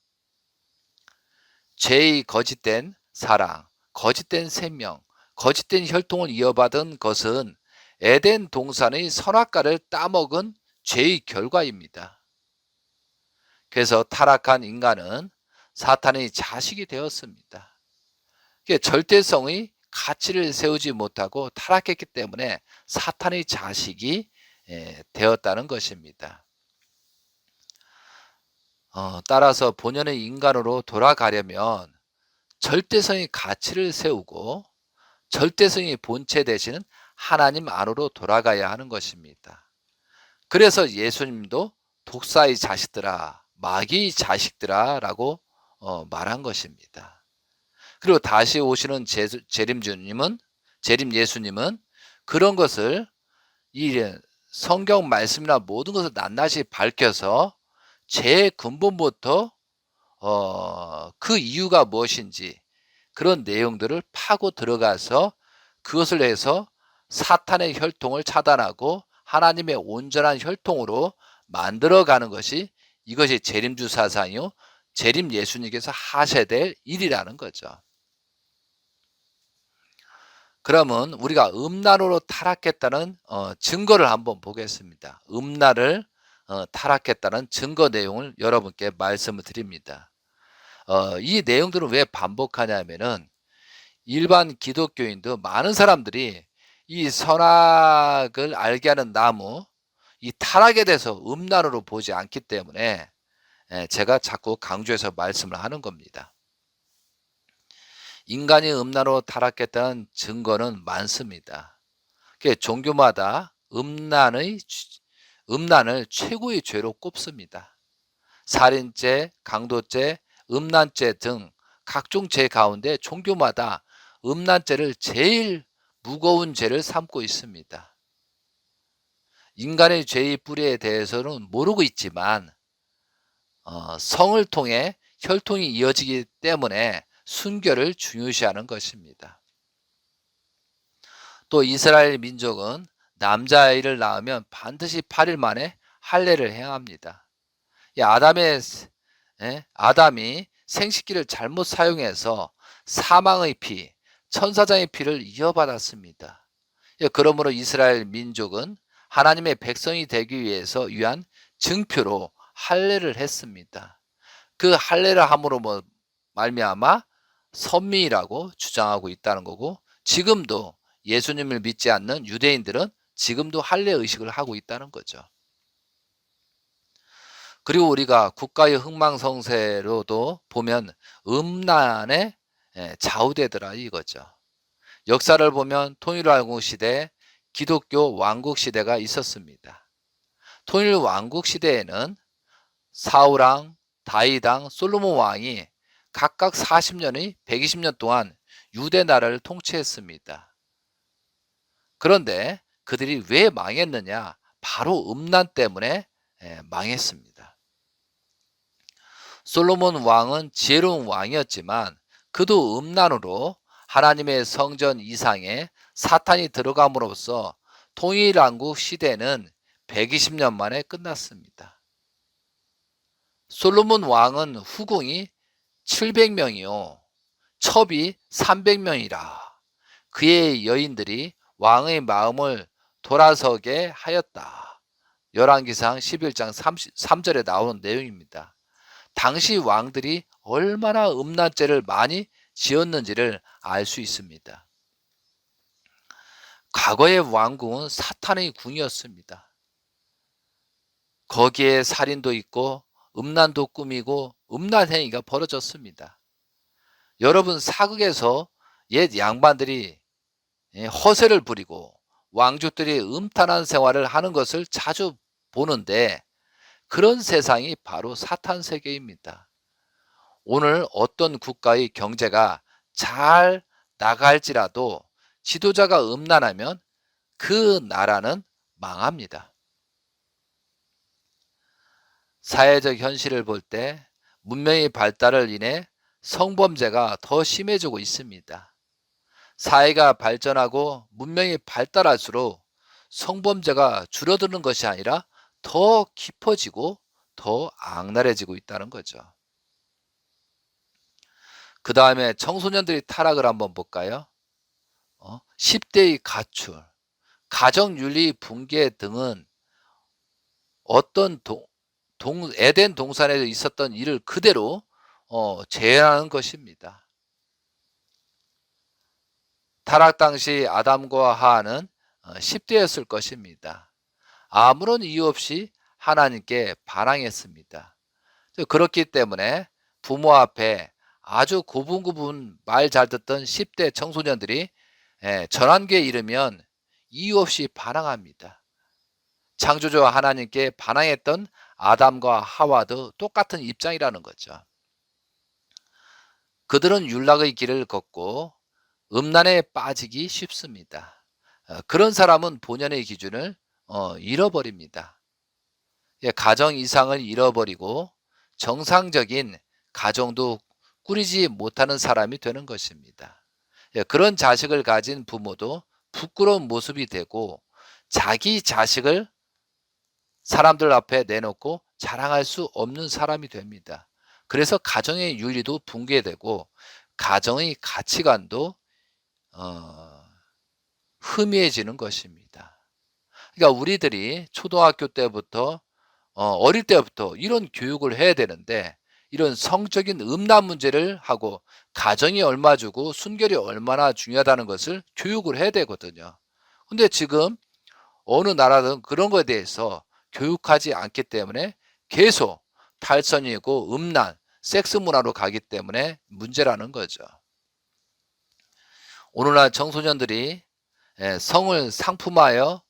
죄의 거짓된 사랑, 거짓된 생명, 거짓된 혈통을 이어받은 것은 에덴 동산의 선악과를 따먹은 죄의 결과입니다. 그래서 타락한 인간은 사탄의 자식이 되었습니다. 절대성의 가치를 세우지 못하고 타락했기 때문에 사탄의 자식이 되었다는 것입니다. 따라서 본연의 인간으로 돌아가려면 절대성의 가치를 세우고 절대성의 본체 되시는 하나님 안으로 돌아가야 하는 것입니다. 그래서 예수님도 독사의 자식들아, 마귀의 자식들아 라고 말한 것입니다. 그리고 다시 오시는 재림 예수님은 그런 것을 이 성경 말씀이나 모든 것을 낱낱이 밝혀서 제 근본부터 그 이유가 무엇인지 그런 내용들을 파고 들어가서 그것을 해서 사탄의 혈통을 차단하고 하나님의 온전한 혈통으로 만들어가는 것이 이것이 재림주 사상이요 재림 예수님께서 하셔야 될 일이라는 거죠. 그러면 우리가 음란으로 타락했다는 증거를 한번 보겠습니다. 음란을 타락했다는 증거 내용을 여러분께 말씀을 드립니다. 이 내용들은 왜 반복하냐면은 일반 기독교인도 많은 사람들이 이 선악을 알게 하는 나무, 이 타락에 대해서 음란으로 보지 않기 때문에 제가 자꾸 강조해서 말씀을 하는 겁니다. 인간이 음란으로 타락했다는 증거는 많습니다. 종교마다 음란을 최고의 죄로 꼽습니다. 살인죄, 강도죄, 음란죄 등 각종 죄 가운데 종교마다 음란죄를 제일 무거운 죄를 삼고 있습니다. 인간의 죄의 뿌리에 대해서는 모르고 있지만 성을 통해 혈통이 이어지기 때문에 순결을 중요시하는 것입니다. 또 이스라엘 민족은 남자아이를 낳으면 반드시 8일 만에 할례를 행합니다. 아담이 생식기를 잘못 사용해서 사망의 피, 천사장의 피를 이어받았습니다. 그러므로 이스라엘 민족은 하나님의 백성이 되기 위해서 위한 증표로 할례를 했습니다. 그 할례를 함으로 말미암아 선미라고 주장하고 있다는 거고, 지금도 예수님을 믿지 않는 유대인들은 지금도 할례 의식을 하고 있다는 거죠. 그리고 우리가 국가의 흥망성쇠로도 보면 음란에 좌우되더라 이거죠. 역사를 보면 통일왕국 시대, 기독교 왕국 시대가 있었습니다. 통일왕국 시대에는 사울왕, 다윗왕, 솔로몬 왕이 각각 40년의 120년 동안 유대 나라를 통치했습니다. 그런데 그들이 왜 망했느냐? 바로 음란 때문에 망했습니다. 솔로몬 왕은 지혜로운 왕이었지만 그도 음란으로 하나님의 성전 이상에 사탄이 들어감으로써 통일왕국 시대는 120년 만에 끝났습니다. 솔로몬 왕은 후궁이 700명이요 첩이 300명이라 그의 여인들이 왕의 마음을 돌아서게 하였다. 열왕기상 11장 3절에 나오는 내용입니다. 당시 왕들이 얼마나 음란죄를 많이 지었는지를 알 수 있습니다. 과거의 왕궁은 사탄의 궁이었습니다. 거기에 살인도 있고 음란도 꾸미고 음란 행위가 벌어졌습니다. 여러분 사극에서 옛 양반들이 허세를 부리고 왕족들이 음란한 생활을 하는 것을 자주 보는데 그런 세상이 바로 사탄 세계입니다. 오늘 어떤 국가의 경제가 잘 나갈지라도 지도자가 음란하면 그 나라는 망합니다. 사회적 현실을 볼 때 문명의 발달을 인해 성범죄가 더 심해지고 있습니다. 사회가 발전하고 문명이 발달할수록 성범죄가 줄어드는 것이 아니라 더 깊어지고 더 악랄해지고 있다는 거죠. 그 다음에 청소년들이 타락을 한번 볼까요? 10대의 가출, 가정윤리 붕괴 등은 어떤 에덴 동산에서 있었던 일을 그대로 재현하는 것입니다. 타락 당시 아담과 하와는 10대였을 것입니다. 아무런 이유 없이 하나님께 반항했습니다. 그렇기 때문에 부모 앞에 아주 고분고분 말 잘 듣던 10대 청소년들이 전환기에 이르면 이유 없이 반항합니다. 창조주 하나님께 반항했던 아담과 하와도 똑같은 입장이라는 거죠. 그들은 율락의 길을 걷고 음란에 빠지기 쉽습니다. 그런 사람은 본연의 기준을 잃어버립니다. 가정 이상을 잃어버리고 정상적인 가정도 꾸리지 못하는 사람이 되는 것입니다. 그런 자식을 가진 부모도 부끄러운 모습이 되고 자기 자식을 사람들 앞에 내놓고 자랑할 수 없는 사람이 됩니다. 그래서 가정의 윤리도 붕괴되고 가정의 가치관도 희미해지는 것입니다. 그러니까 우리들이 초등학교 때부터 어릴 때부터 이런 교육을 해야 되는데 이런 성적인 음란 문제를 하고 가정이 얼마 주고 순결이 얼마나 중요하다는 것을 교육을 해야 되거든요. 근데 지금 어느 나라든 그런 거에 대해서 교육하지 않기 때문에 계속 탈선이고 음란, 섹스 문화로 가기 때문에 문제라는 거죠. 오늘날 청소년들이 성을 상품하여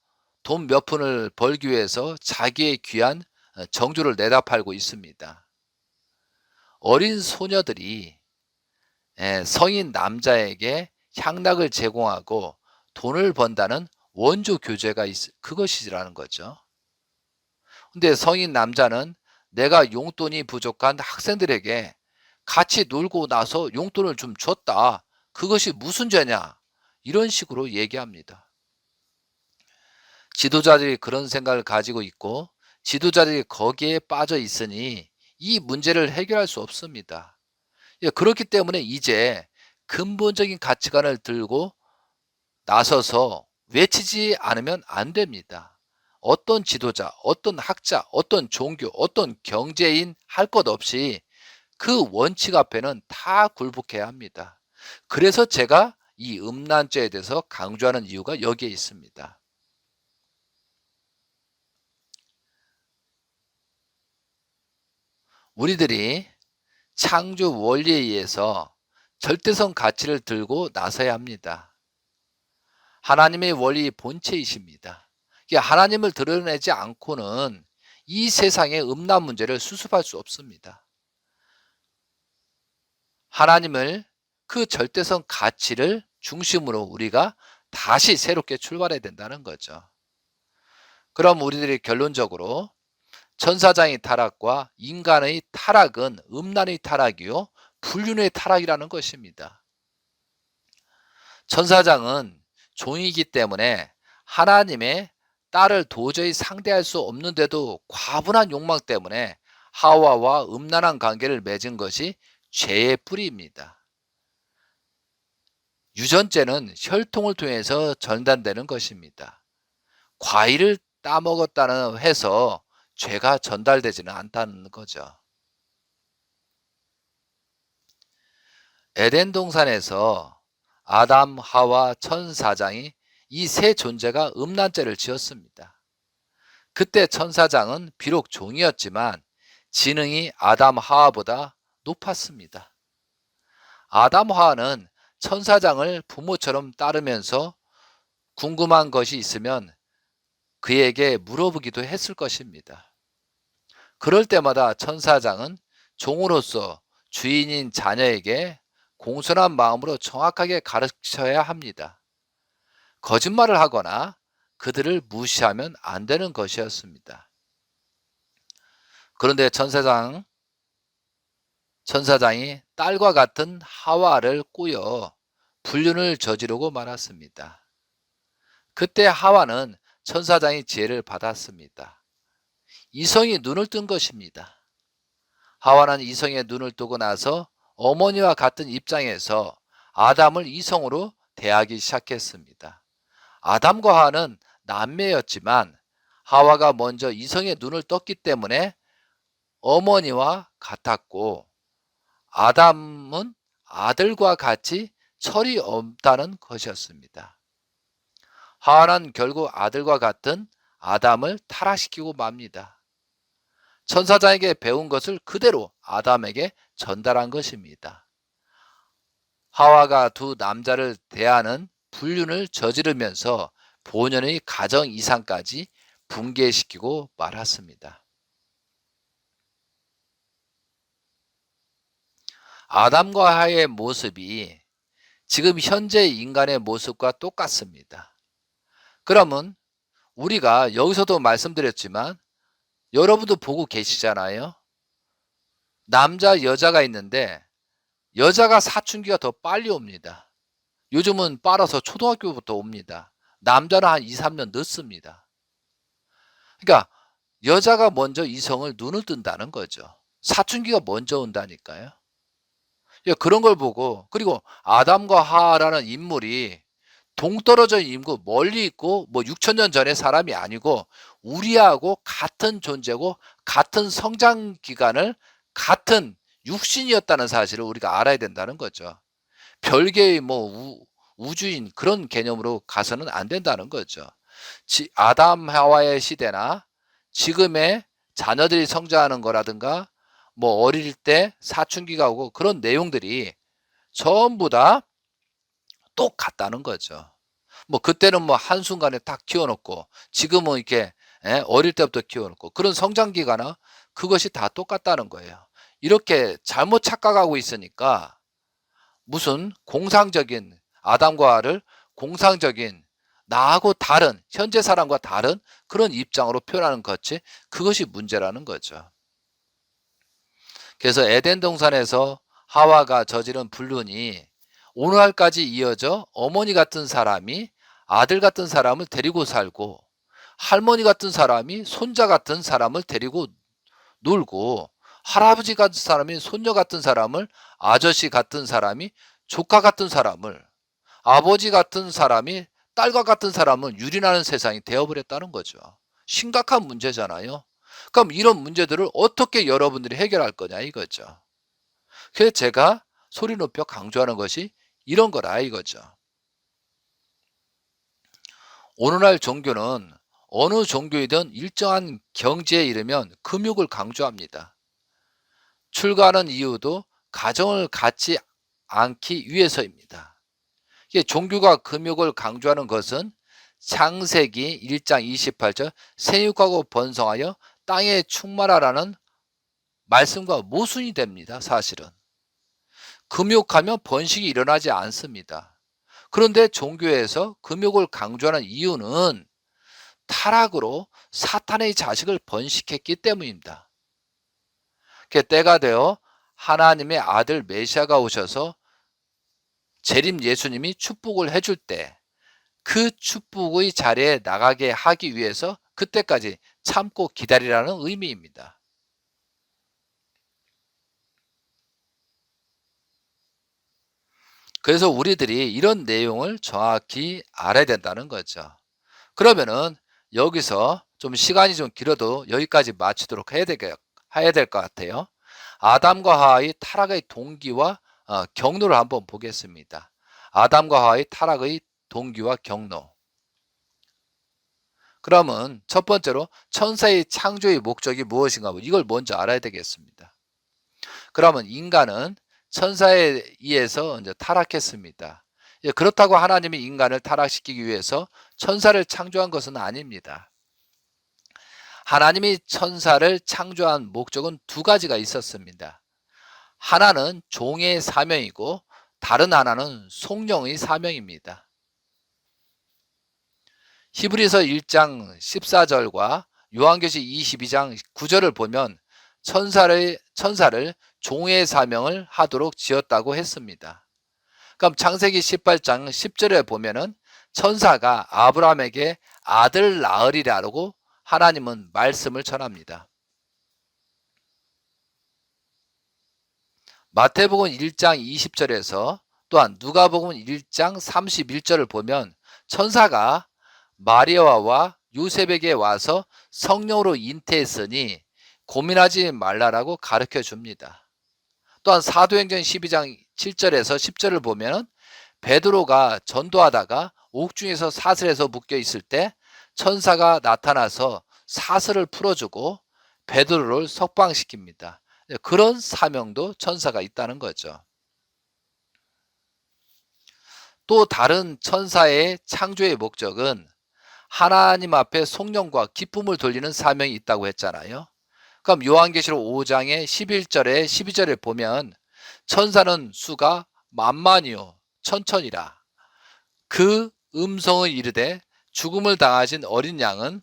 돈 몇 푼을 벌기 위해서 자기의 귀한 정주를 내다 팔고 있습니다. 어린 소녀들이 성인 남자에게 향락을 제공하고 돈을 번다는 원조 교제가 그것이라는 거죠. 근데 성인 남자는 내가 용돈이 부족한 학생들에게 같이 놀고 나서 용돈을 좀 줬다. 그것이 무슨 죄냐? 이런 식으로 얘기합니다. 지도자들이 그런 생각을 가지고 있고 지도자들이 거기에 빠져 있으니 이 문제를 해결할 수 없습니다. 그렇기 때문에 이제 근본적인 가치관을 들고 나서서 외치지 않으면 안 됩니다. 어떤 지도자, 어떤 학자, 어떤 종교, 어떤 경제인 할 것 없이 그 원칙 앞에는 다 굴복해야 합니다. 그래서 제가 이 음란죄에 대해서 강조하는 이유가 여기에 있습니다. 우리들이 창조 원리에 의해서 절대성 가치를 들고 나서야 합니다. 하나님의 원리 본체이십니다. 하나님을 드러내지 않고는 이 세상의 음란 문제를 수습할 수 없습니다. 하나님을 그 절대성 가치를 중심으로 우리가 다시 새롭게 출발해야 된다는 거죠. 그럼 우리들이 결론적으로 천사장의 타락과 인간의 타락은 음란의 타락이요 불륜의 타락이라는 것입니다. 천사장은 종이기 때문에 하나님의 딸을 도저히 상대할 수 없는데도 과분한 욕망 때문에 하와와 음란한 관계를 맺은 것이 죄의 뿌리입니다. 유전죄는 혈통을 통해서 전달되는 것입니다. 과일을 따먹었다는 해서 죄가 전달되지는 않다는 거죠. 에덴 동산에서 아담, 하와, 천사장이 이 세 존재가 음란죄를 지었습니다. 그때 천사장은 비록 종이었지만 지능이 아담, 하와보다 높았습니다. 아담, 하와는 천사장을 부모처럼 따르면서 궁금한 것이 있으면 그에게 물어보기도 했을 것입니다. 그럴 때마다 천사장은 종으로서 주인인 자녀에게 공손한 마음으로 정확하게 가르쳐야 합니다. 거짓말을 하거나 그들을 무시하면 안 되는 것이었습니다. 그런데 천사장이 딸과 같은 하와를 꾸여 불륜을 저지르고 말았습니다. 그때 하와는 천사장의 지혜를 받았습니다. 이성이 눈을 뜬 것입니다. 하와는 이성에 눈을 뜨고 나서 어머니와 같은 입장에서 아담을 이성으로 대하기 시작했습니다. 아담과 하와는 남매였지만 하와가 먼저 이성의 눈을 떴기 때문에 어머니와 같았고 아담은 아들과 같이 철이 없다는 것이었습니다. 하와는 결국 아들과 같은 아담을 타락시키고 맙니다. 천사장에게 배운 것을 그대로 아담에게 전달한 것입니다. 하와가 두 남자를 대하는 불륜을 저지르면서 본연의 가정 이상까지 붕괴시키고 말았습니다. 아담과 하와의 모습이 지금 현재 인간의 모습과 똑같습니다. 그러면 우리가 여기서도 말씀드렸지만 여러분도 보고 계시잖아요. 남자, 여자가 있는데 여자가 사춘기가 더 빨리 옵니다. 요즘은 빨라서 초등학교부터 옵니다. 남자는 한 2, 3년 늦습니다. 그러니까 여자가 먼저 이성을 눈을 뜬다는 거죠. 사춘기가 먼저 온다니까요. 그런 걸 보고 그리고 아담과 하와라는 인물이 동떨어져 인구 멀리 있고 뭐 6천 년 전의 사람이 아니고 우리하고 같은 존재고 같은 성장 기간을 같은 육신이었다는 사실을 우리가 알아야 된다는 거죠. 별개의 뭐 우주인 그런 개념으로 가서는 안 된다는 거죠. 아담 하와의 시대나 지금의 자녀들이 성장하는 거라든가 뭐 어릴 때 사춘기가 오고 그런 내용들이 전부 다 똑같다는 거죠. 뭐 그때는 뭐 한순간에 딱 키워놓고 지금은 이렇게 어릴 때부터 키워놓고 그런 성장 기간은 그것이 다 똑같다는 거예요. 이렇게 잘못 착각하고 있으니까 무슨 공상적인 아담과 하와를 공상적인 나하고 다른 현재 사람과 다른 그런 입장으로 표현하는 것이 그것이 문제라는 거죠. 그래서 에덴 동산에서 하와가 저지른 불륜이 오늘날까지 이어져 어머니 같은 사람이 아들 같은 사람을 데리고 살고 할머니 같은 사람이 손자 같은 사람을 데리고 놀고 할아버지 같은 사람이 손녀 같은 사람을 아저씨 같은 사람이 조카 같은 사람을 아버지 같은 사람이 딸과 같은 사람을 유린하는 세상이 되어버렸다는 거죠. 심각한 문제잖아요. 그럼 이런 문제들을 어떻게 여러분들이 해결할 거냐 이거죠. 그래서 제가 소리 높여 강조하는 것이 이런 거라 이거죠. 오늘날 종교는 어느 종교이든 일정한 경지에 이르면 금욕을 강조합니다. 출가하는 이유도 가정을 갖지 않기 위해서입니다. 종교가 금욕을 강조하는 것은 창세기 1장 28절 생육하고 번성하여 땅에 충만하라는 말씀과 모순이 됩니다. 사실은. 금욕하면 번식이 일어나지 않습니다. 그런데 종교에서 금욕을 강조하는 이유는 타락으로 사탄의 자식을 번식했기 때문입니다. 때가 되어 하나님의 아들 메시아가 오셔서 재림 예수님이 축복을 해줄 때 그 축복의 자리에 나가게 하기 위해서 그때까지 참고 기다리라는 의미입니다. 그래서 우리들이 이런 내용을 정확히 알아야 된다는 거죠. 그러면은 여기서 좀 시간이 좀 길어도 여기까지 마치도록 해야 될 것 같아요. 아담과 하와의 타락의 동기와 경로를 한번 보겠습니다. 아담과 하와의 타락의 동기와 경로. 그러면 첫 번째로 천사의 창조의 목적이 무엇인가 이걸 먼저 알아야 되겠습니다. 그러면 인간은 천사에 의해서 이제 타락했습니다. 그렇다고 하나님이 인간을 타락시키기 위해서 천사를 창조한 것은 아닙니다. 하나님이 천사를 창조한 목적은 두 가지가 있었습니다. 하나는 종의 사명이고 다른 하나는 송령의 사명입니다. 히브리서 1장 14절과 요한계시 22장 9절을 보면 천사를 종의 사명을 하도록 지었다고 했습니다. 그럼 창세기 18장 10절에 보면은 천사가 아브라함에게 아들 낳으리라고 하나님은 말씀을 전합니다. 마태복음 1장 20절에서 또한 누가복음 1장 31절을 보면 천사가 마리아와 요셉에게 와서 성령으로 잉태했으니 고민하지 말라라고 가르쳐 줍니다. 또한 사도행전 12장 7절에서 10절을 보면 베드로가 전도하다가 옥중에서 사슬에서 묶여 있을 때 천사가 나타나서 사슬을 풀어주고 베드로를 석방시킵니다. 그런 사명도 천사가 있다는 거죠. 또 다른 천사의 창조의 목적은 하나님 앞에 송영과 기쁨을 돌리는 사명이 있다고 했잖아요. 그럼 요한계시록 5장의 11절에 12절에 보면 천사는 수가 만만이요 천천이라 그 음성을 이르되 죽음을 당하신 어린 양은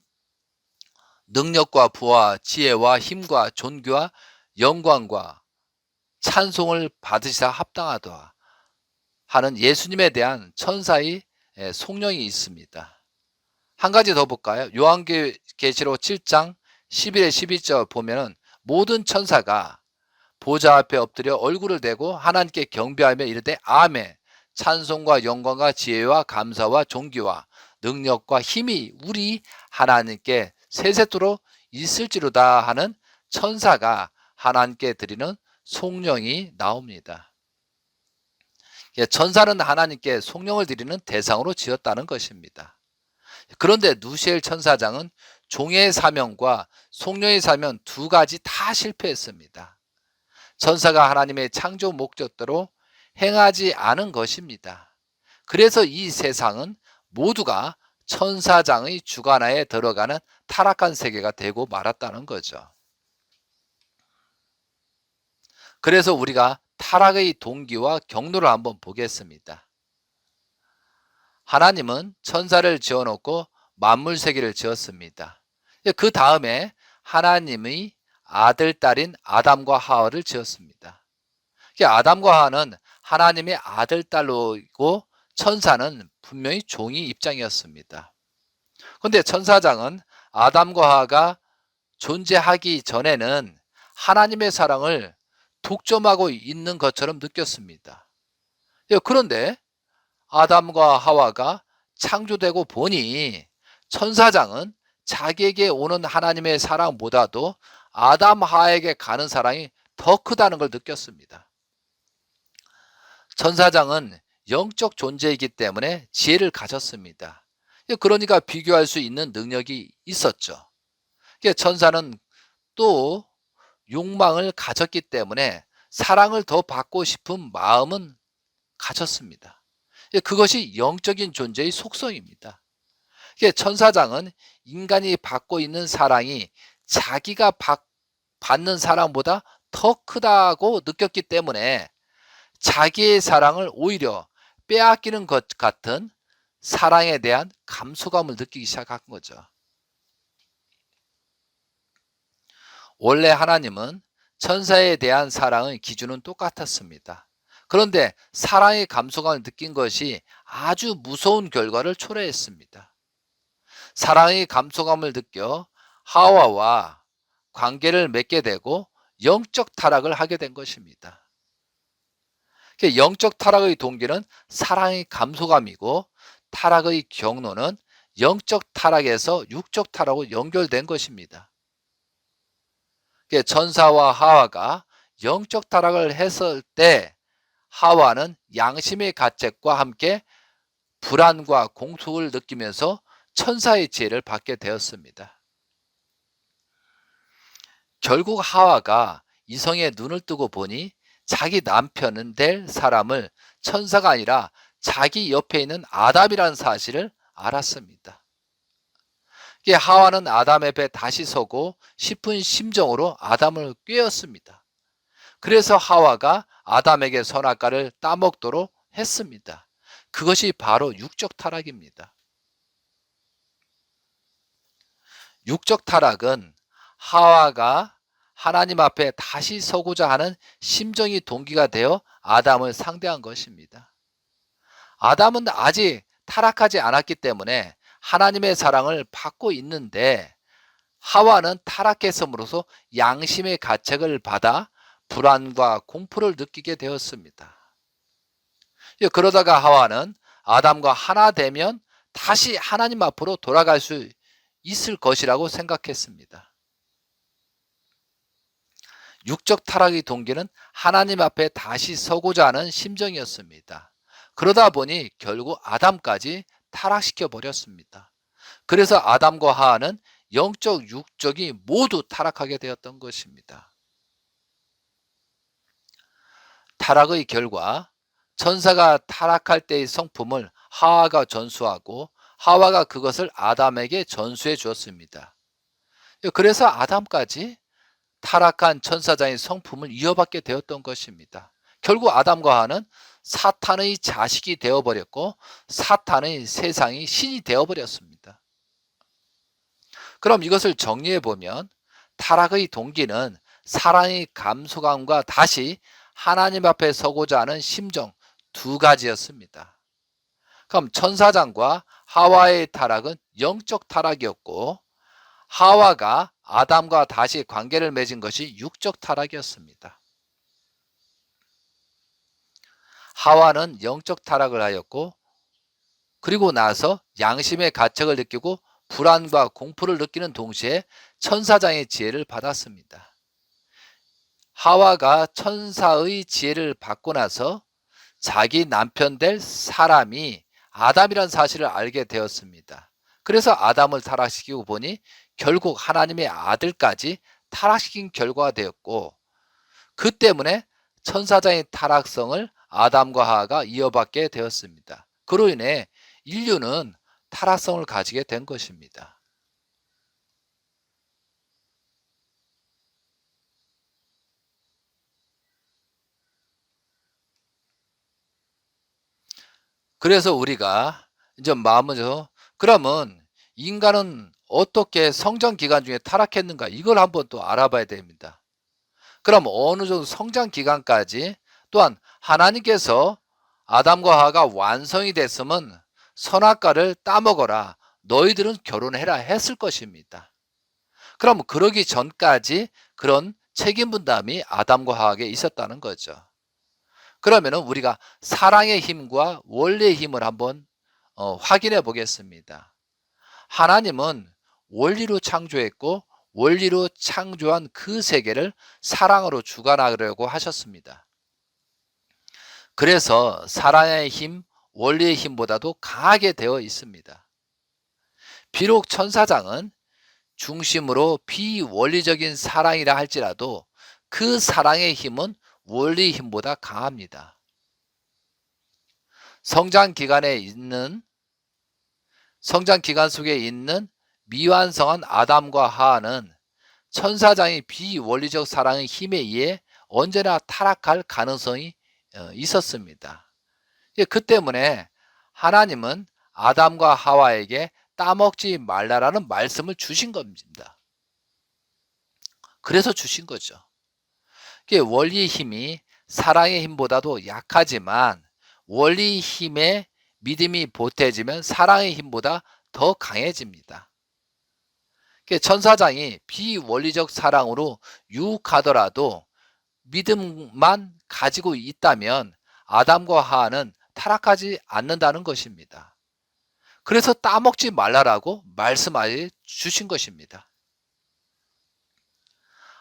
능력과 부와 지혜와 힘과 존귀와 영광과 찬송을 받으시다 합당하도다 하는 예수님에 대한 천사의 송령이 있습니다. 한 가지 더 볼까요? 요한계시록 7장 11에 12절 보면은 모든 천사가 보좌 앞에 엎드려 얼굴을 대고 하나님께 경배하며 이르되 아멘 찬송과 영광과 지혜와 감사와 존귀와 능력과 힘이 우리 하나님께 세세토록 있을지로다 하는 천사가 하나님께 드리는 송영이 나옵니다. 천사는 하나님께 송영을 드리는 대상으로 지었다는 것입니다. 그런데 누시엘 천사장은 종의 사명과 송영의 사명 두 가지 다 실패했습니다. 천사가 하나님의 창조 목적대로 행하지 않은 것입니다. 그래서 이 세상은 모두가 천사장의 주관하에 들어가는 타락한 세계가 되고 말았다는 거죠. 그래서 우리가 타락의 동기와 경로를 한번 보겠습니다. 하나님은 천사를 지어놓고 만물 세계를 지었습니다. 그 다음에 하나님의 아들, 딸인 아담과 하와를 지었습니다. 아담과 하와는 하나님의 아들, 딸로고 천사는 분명히 종이 입장이었습니다. 그런데 천사장은 아담과 하와가 존재하기 전에는 하나님의 사랑을 독점하고 있는 것처럼 느꼈습니다. 그런데 아담과 하와가 창조되고 보니 천사장은 자기에게 오는 하나님의 사랑보다도 아담 하와에게 가는 사랑이 더 크다는 걸 느꼈습니다. 천사장은 영적 존재이기 때문에 지혜를 가졌습니다. 그러니까 비교할 수 있는 능력이 있었죠. 천사는 또 욕망을 가졌기 때문에 사랑을 더 받고 싶은 마음은 가졌습니다. 그것이 영적인 존재의 속성입니다. 천사장은 인간이 받고 있는 사랑이 자기가 받는 사랑보다 더 크다고 느꼈기 때문에 자기의 사랑을 오히려 빼앗기는 것 같은 사랑에 대한 감소감을 느끼기 시작한 거죠. 원래 하나님은 천사에 대한 사랑의 기준은 똑같았습니다. 그런데 사랑의 감소감을 느낀 것이 아주 무서운 결과를 초래했습니다. 사랑의 감소감을 느껴 하와와 관계를 맺게 되고 영적 타락을 하게 된 것입니다. 영적 타락의 동기는 사랑의 감소감이고 타락의 경로는 영적 타락에서 육적 타락으로 연결된 것입니다. 천사와 하와가 영적 타락을 했을 때 하와는 양심의 가책과 함께 불안과 공포를 느끼면서 천사의 지혜를 받게 되었습니다. 결국 하와가 이성의 눈을 뜨고 보니 자기 남편은 될 사람을 천사가 아니라 자기 옆에 있는 아담이라는 사실을 알았습니다. 하와는 아담의 배 다시 서고 싶은 심정으로 아담을 꾀었습니다. 그래서 하와가 아담에게 선악과를 따먹도록 했습니다. 그것이 바로 육적 타락입니다. 육적 타락은 하와가 하나님 앞에 다시 서고자 하는 심정이 동기가 되어 아담을 상대한 것입니다. 아담은 아직 타락하지 않았기 때문에 하나님의 사랑을 받고 있는데 하와는 타락했음으로써 양심의 가책을 받아 불안과 공포를 느끼게 되었습니다. 그러다가 하와는 아담과 하나 되면 다시 하나님 앞으로 돌아갈 수 있을 것이라고 생각했습니다. 육적 타락의 동기는 하나님 앞에 다시 서고자 하는 심정이었습니다. 그러다 보니 결국 아담까지 타락시켜 버렸습니다. 그래서 아담과 하와는 영적, 육적이 모두 타락하게 되었던 것입니다. 타락의 결과 천사가 타락할 때의 성품을 하와가 전수하고 하와가 그것을 아담에게 전수해 주었습니다. 그래서 아담까지 타락한 천사장의 성품을 이어받게 되었던 것입니다. 결국 아담과 하와는 사탄의 자식이 되어버렸고 사탄의 세상이 신이 되어버렸습니다. 그럼 이것을 정리해 보면 타락의 동기는 사랑의 감소감과 다시 하나님 앞에 서고자 하는 심정 두 가지였습니다. 그럼 천사장과 하와의 타락은 영적 타락이었고 하와가 아담과 다시 관계를 맺은 것이 육적 타락이었습니다. 하와는 영적 타락을 하였고 그리고 나서 양심의 가책을 느끼고 불안과 공포를 느끼는 동시에 천사장의 지혜를 받았습니다. 하와가 천사의 지혜를 받고 나서 자기 남편 될 사람이 아담이란 사실을 알게 되었습니다. 그래서 아담을 타락시키고 보니 결국 하나님의 아들까지 타락시킨 결과가 되었고, 그 때문에 천사장의 타락성을 아담과 하와가 이어받게 되었습니다. 그로 인해 인류는 타락성을 가지게 된 것입니다. 그래서 우리가 이제 마음으로, 그러면 인간은 어떻게 성장 기간 중에 타락했는가, 이걸 한번 또 알아봐야 됩니다. 그럼 어느 정도 성장 기간까지, 또한 하나님께서 아담과 하와가 완성이 됐으면 선악과를 따먹어라, 너희들은 결혼해라 했을 것입니다. 그럼 그러기 전까지 그런 책임 분담이 아담과 하와에게 있었다는 거죠. 그러면은 우리가 사랑의 힘과 원리의 힘을 한번 확인해 보겠습니다. 하나님은 원리로 창조했고 원리로 창조한 그 세계를 사랑으로 주관하려고 하셨습니다. 그래서 사랑의 힘, 원리의 힘보다도 강하게 되어 있습니다. 비록 천사장은 중심으로 비원리적인 사랑이라 할지라도 그 사랑의 힘은 원리의 힘보다 강합니다. 성장 기간 속에 있는 미완성한 아담과 하와는 천사장의 비원리적 사랑의 힘에 의해 언제나 타락할 가능성이 있었습니다. 그 때문에 하나님은 아담과 하와에게 따먹지 말라라는 말씀을 주신 겁니다. 그래서 주신 거죠. 원리의 힘이 사랑의 힘보다도 약하지만 원리의 힘에 믿음이 보태지면 사랑의 힘보다 더 강해집니다. 천사장이 비원리적 사랑으로 유혹하더라도 믿음만 가지고 있다면 아담과 하와는 타락하지 않는다는 것입니다. 그래서 따먹지 말라라고 말씀하여 주신 것입니다.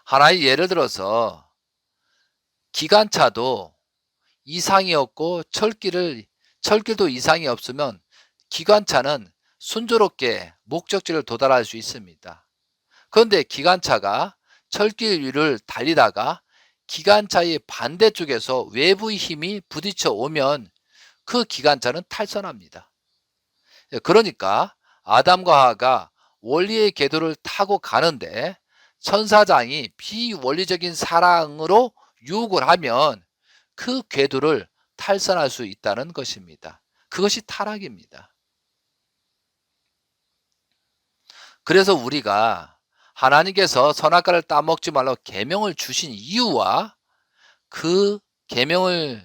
하나의 예를 들어서 기관차도 이상이 없고 철길도 이상이 없으면 기관차는 순조롭게 목적지를 도달할 수 있습니다. 그런데 기관차가 철길 위를 달리다가 기관차의 반대쪽에서 외부의 힘이 부딪혀 오면 그 기관차는 탈선합니다. 그러니까 아담과 하와가 원리의 궤도를 타고 가는데 천사장이 비원리적인 사랑으로 유혹을 하면 그 궤도를 탈선할 수 있다는 것입니다. 그것이 타락입니다. 그래서 우리가 하나님께서 선악과를 따먹지 말라고 계명을 주신 이유와 그 계명이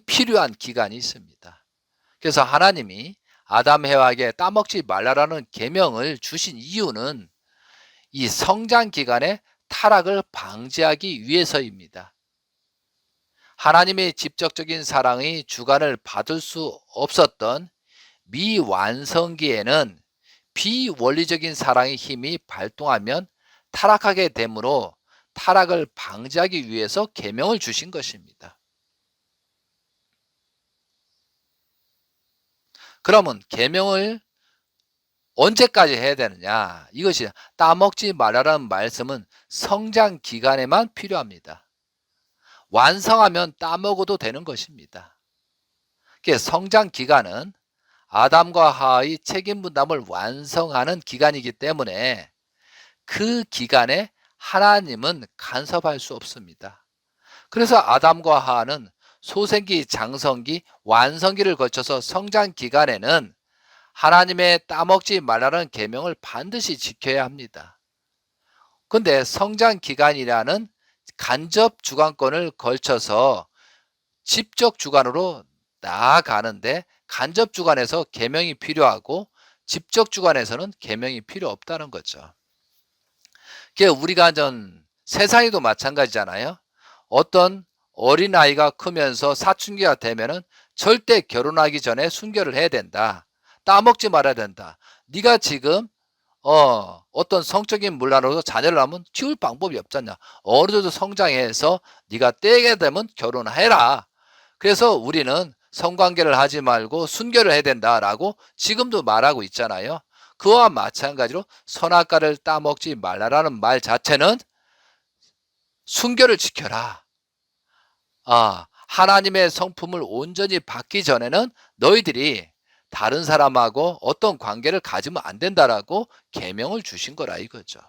필요한 기간이 있습니다. 그래서 하나님이 아담 해와에게 따먹지 말라라는 계명을 주신 이유는 이 성장 기간에 타락을 방지하기 위해서입니다. 하나님의 직접적인 사랑의 주관을 받을 수 없었던 미완성기에는 비원리적인 사랑의 힘이 발동하면 타락하게 되므로 타락을 방지하기 위해서 계명을 주신 것입니다. 그러면 계명을 언제까지 해야 되느냐? 이것이 따먹지 말라라는 말씀은 성장 기간에만 필요합니다. 완성하면 따먹어도 되는 것입니다. 성장 기간은 아담과 하와의 책임 분담을 완성하는 기간이기 때문에 그 기간에 하나님은 간섭할 수 없습니다. 그래서 아담과 하와는 소생기, 장성기, 완성기를 거쳐서 성장 기간에는 하나님의 따먹지 말라는 계명을 반드시 지켜야 합니다. 그런데 성장 기간이라는 간접 주관권을 걸쳐서 직접 주관으로 나아가는데 간접 주관에서 계명이 필요하고 직접 주관에서는 계명이 필요 없다는 거죠. 우리가 세상에도 마찬가지잖아요. 어떤 어린아이가 크면서 사춘기가 되면은 절대 결혼하기 전에 순결을 해야 된다. 따먹지 말아야 된다. 네가 지금 어떤 성적인 문란으로 자녀를 낳으면 키울 방법이 없잖냐. 어느 정도 성장해서 네가 떼게 되면 결혼해라. 그래서 우리는 성관계를 하지 말고 순결을 해야 된다라고 지금도 말하고 있잖아요. 그와 마찬가지로 선악과를 따먹지 말라라는 말 자체는 순결을 지켜라. 하나님의 성품을 온전히 받기 전에는 너희들이 다른 사람하고 어떤 관계를 가지면 안 된다라고 계명을 주신 거라 이거죠.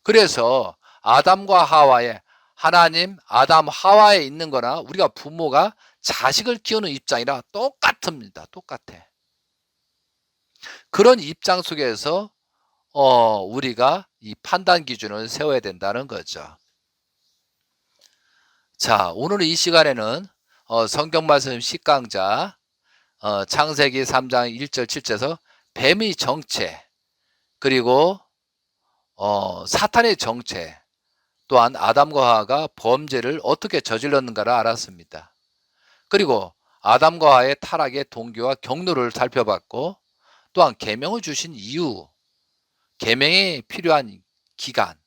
그래서 아담과 하와의 하나님, 아담, 하와에 있는 거나 우리가 부모가 자식을 키우는 입장이라 똑같습니다. 똑같아. 그런 입장 속에서 우리가 이 판단 기준을 세워야 된다는 거죠. 자, 오늘 이 시간에는 성경 말씀 10강자 창세기 3장 1절 7절에서 뱀의 정체 그리고 사탄의 정체 또한 아담과 하와가 범죄를 어떻게 저질렀는가를 알았습니다. 그리고 아담과 하와의 타락의 동기와 경로를 살펴봤고 또한 계명을 주신 이유, 계명이 필요한 기간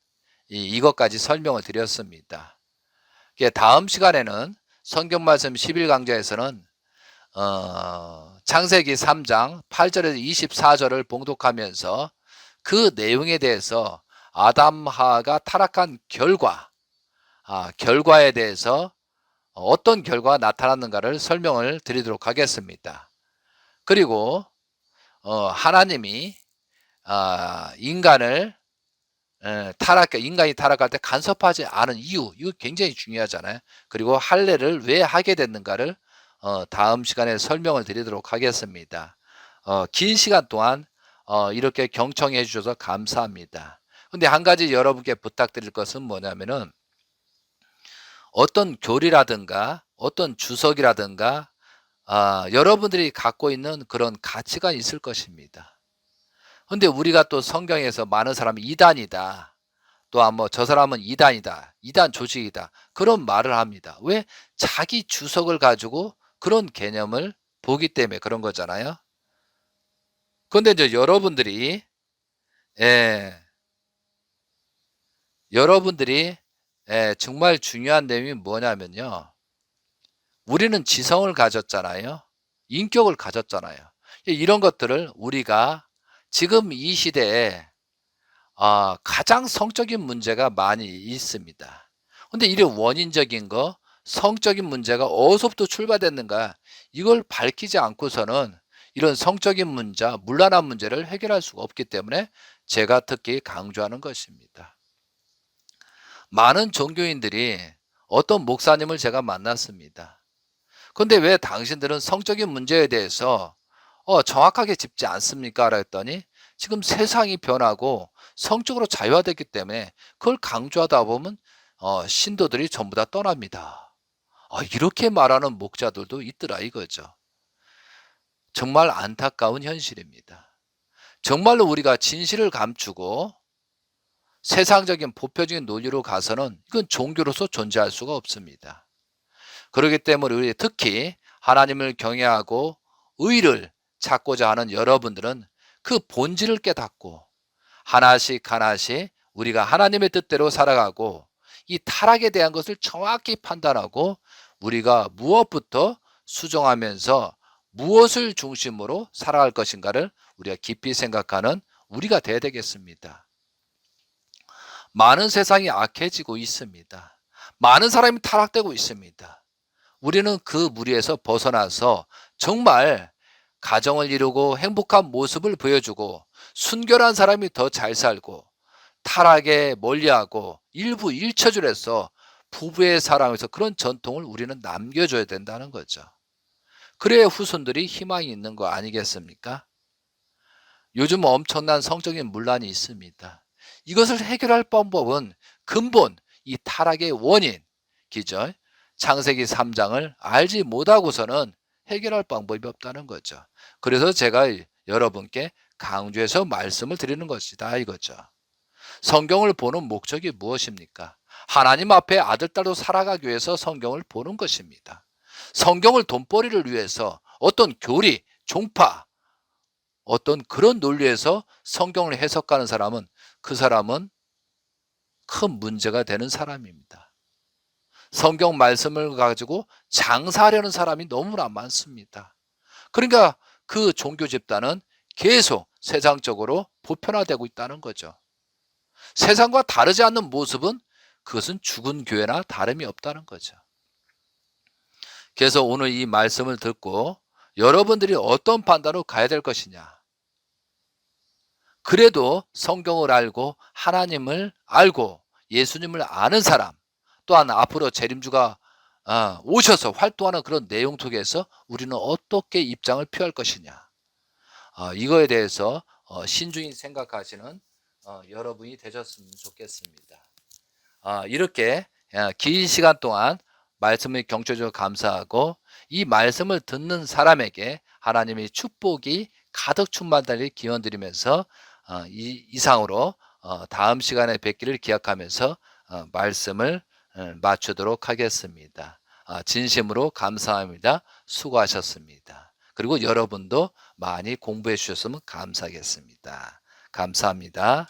이것까지 설명을 드렸습니다. 다음 시간에는 성경 말씀 11강좌에서는 창세기 3장 8절에서 24절을 봉독하면서 그 내용에 대해서 아담 하와가 타락한 결과에 대해서 어떤 결과가 나타났는가를 설명을 드리도록 하겠습니다. 그리고 하나님이 인간이 타락할 때 간섭하지 않은 이유, 이거 굉장히 중요하잖아요. 그리고 할례를 왜 하게 됐는가를 다음 시간에 설명을 드리도록 하겠습니다. 긴 시간 동안 이렇게 경청해 주셔서 감사합니다. 근데 한 가지 여러분께 부탁드릴 것은 뭐냐면은 어떤 교리라든가 어떤 주석이라든가 여러분들이 갖고 있는 그런 가치가 있을 것입니다. 근데 우리가 또 성경에서 많은 사람이 이단이다. 또한 저 사람은 이단이다. 이단 조직이다. 그런 말을 합니다. 왜? 자기 주석을 가지고 그런 개념을 보기 때문에 그런 거잖아요. 그런데 이제 여러분들이 정말 중요한 내용이 뭐냐면요. 우리는 지성을 가졌잖아요. 인격을 가졌잖아요. 이런 것들을 우리가 지금 이 시대에 가장 성적인 문제가 많이 있습니다. 근데 이런 원인적인 거, 성적인 문제가 어디서부터 출발됐는가 이걸 밝히지 않고서는 이런 성적인 문제, 문란한 문제를 해결할 수가 없기 때문에 제가 특히 강조하는 것입니다. 많은 종교인들이 어떤 목사님을 제가 만났습니다. 근데 왜 당신들은 성적인 문제에 대해서 정확하게 짚지 않습니까? 라고 했더니 지금 세상이 변하고 성적으로 자유화됐기 때문에 그걸 강조하다 보면 신도들이 전부 다 떠납니다. 이렇게 말하는 목자들도 있더라 이거죠. 정말 안타까운 현실입니다. 정말로 우리가 진실을 감추고 세상적인 보편적인 논리로 가서는 이건 종교로서 존재할 수가 없습니다. 그렇기 때문에 우리 특히 하나님을 경외하고 의를 찾고자 하는 여러분들은 그 본질을 깨닫고 하나씩 우리가 하나님의 뜻대로 살아가고 이 타락에 대한 것을 정확히 판단하고 우리가 무엇부터 수정하면서 무엇을 중심으로 살아갈 것인가를 우리가 깊이 생각하는 우리가 돼야 되겠습니다. 많은 세상이 악해지고 있습니다. 많은 사람이 타락되고 있습니다. 우리는 그 무리에서 벗어나서 정말 가정을 이루고 행복한 모습을 보여주고 순결한 사람이 더 잘 살고 타락에 멀리하고 일부 일처절해서 부부의 사랑에서 그런 전통을 우리는 남겨줘야 된다는 거죠. 그래야 후손들이 희망이 있는 거 아니겠습니까? 요즘 엄청난 성적인 문란이 있습니다. 이것을 해결할 방법은 근본 이 타락의 원인 기절 창세기 3장을 알지 못하고서는 해결할 방법이 없다는 거죠. 그래서 제가 여러분께 강조해서 말씀을 드리는 것이다 이거죠. 성경을 보는 목적이 무엇입니까? 하나님 앞에 아들, 딸로 살아가기 위해서 성경을 보는 것입니다. 성경을 돈벌이를 위해서 어떤 교리, 종파, 어떤 그런 논리에서 성경을 해석하는 사람은 그 사람은 큰 문제가 되는 사람입니다. 성경 말씀을 가지고 장사하려는 사람이 너무나 많습니다. 그러니까 그 종교 집단은 계속 세상적으로 보편화되고 있다는 거죠. 세상과 다르지 않는 모습은 그것은 죽은 교회나 다름이 없다는 거죠. 그래서 오늘 이 말씀을 듣고 여러분들이 어떤 판단으로 가야 될 것이냐. 그래도 성경을 알고 하나님을 알고 예수님을 아는 사람, 또한 앞으로 재림주가 오셔서 활동하는 그런 내용 속에서 우리는 어떻게 입장을 표할 것이냐. 이거에 대해서 신중히 생각하시는 여러분이 되셨으면 좋겠습니다. 이렇게 긴 시간 동안 말씀을 경청해주셔서 감사하고 이 말씀을 듣는 사람에게 하나님의 축복이 가득 충만하길 기원드리면서 이상으로 다음 시간에 뵙기를 기약하면서 말씀을 마치도록 하겠습니다. 진심으로 감사합니다. 수고하셨습니다. 그리고 여러분도 많이 공부해 주셨으면 감사하겠습니다. 감사합니다.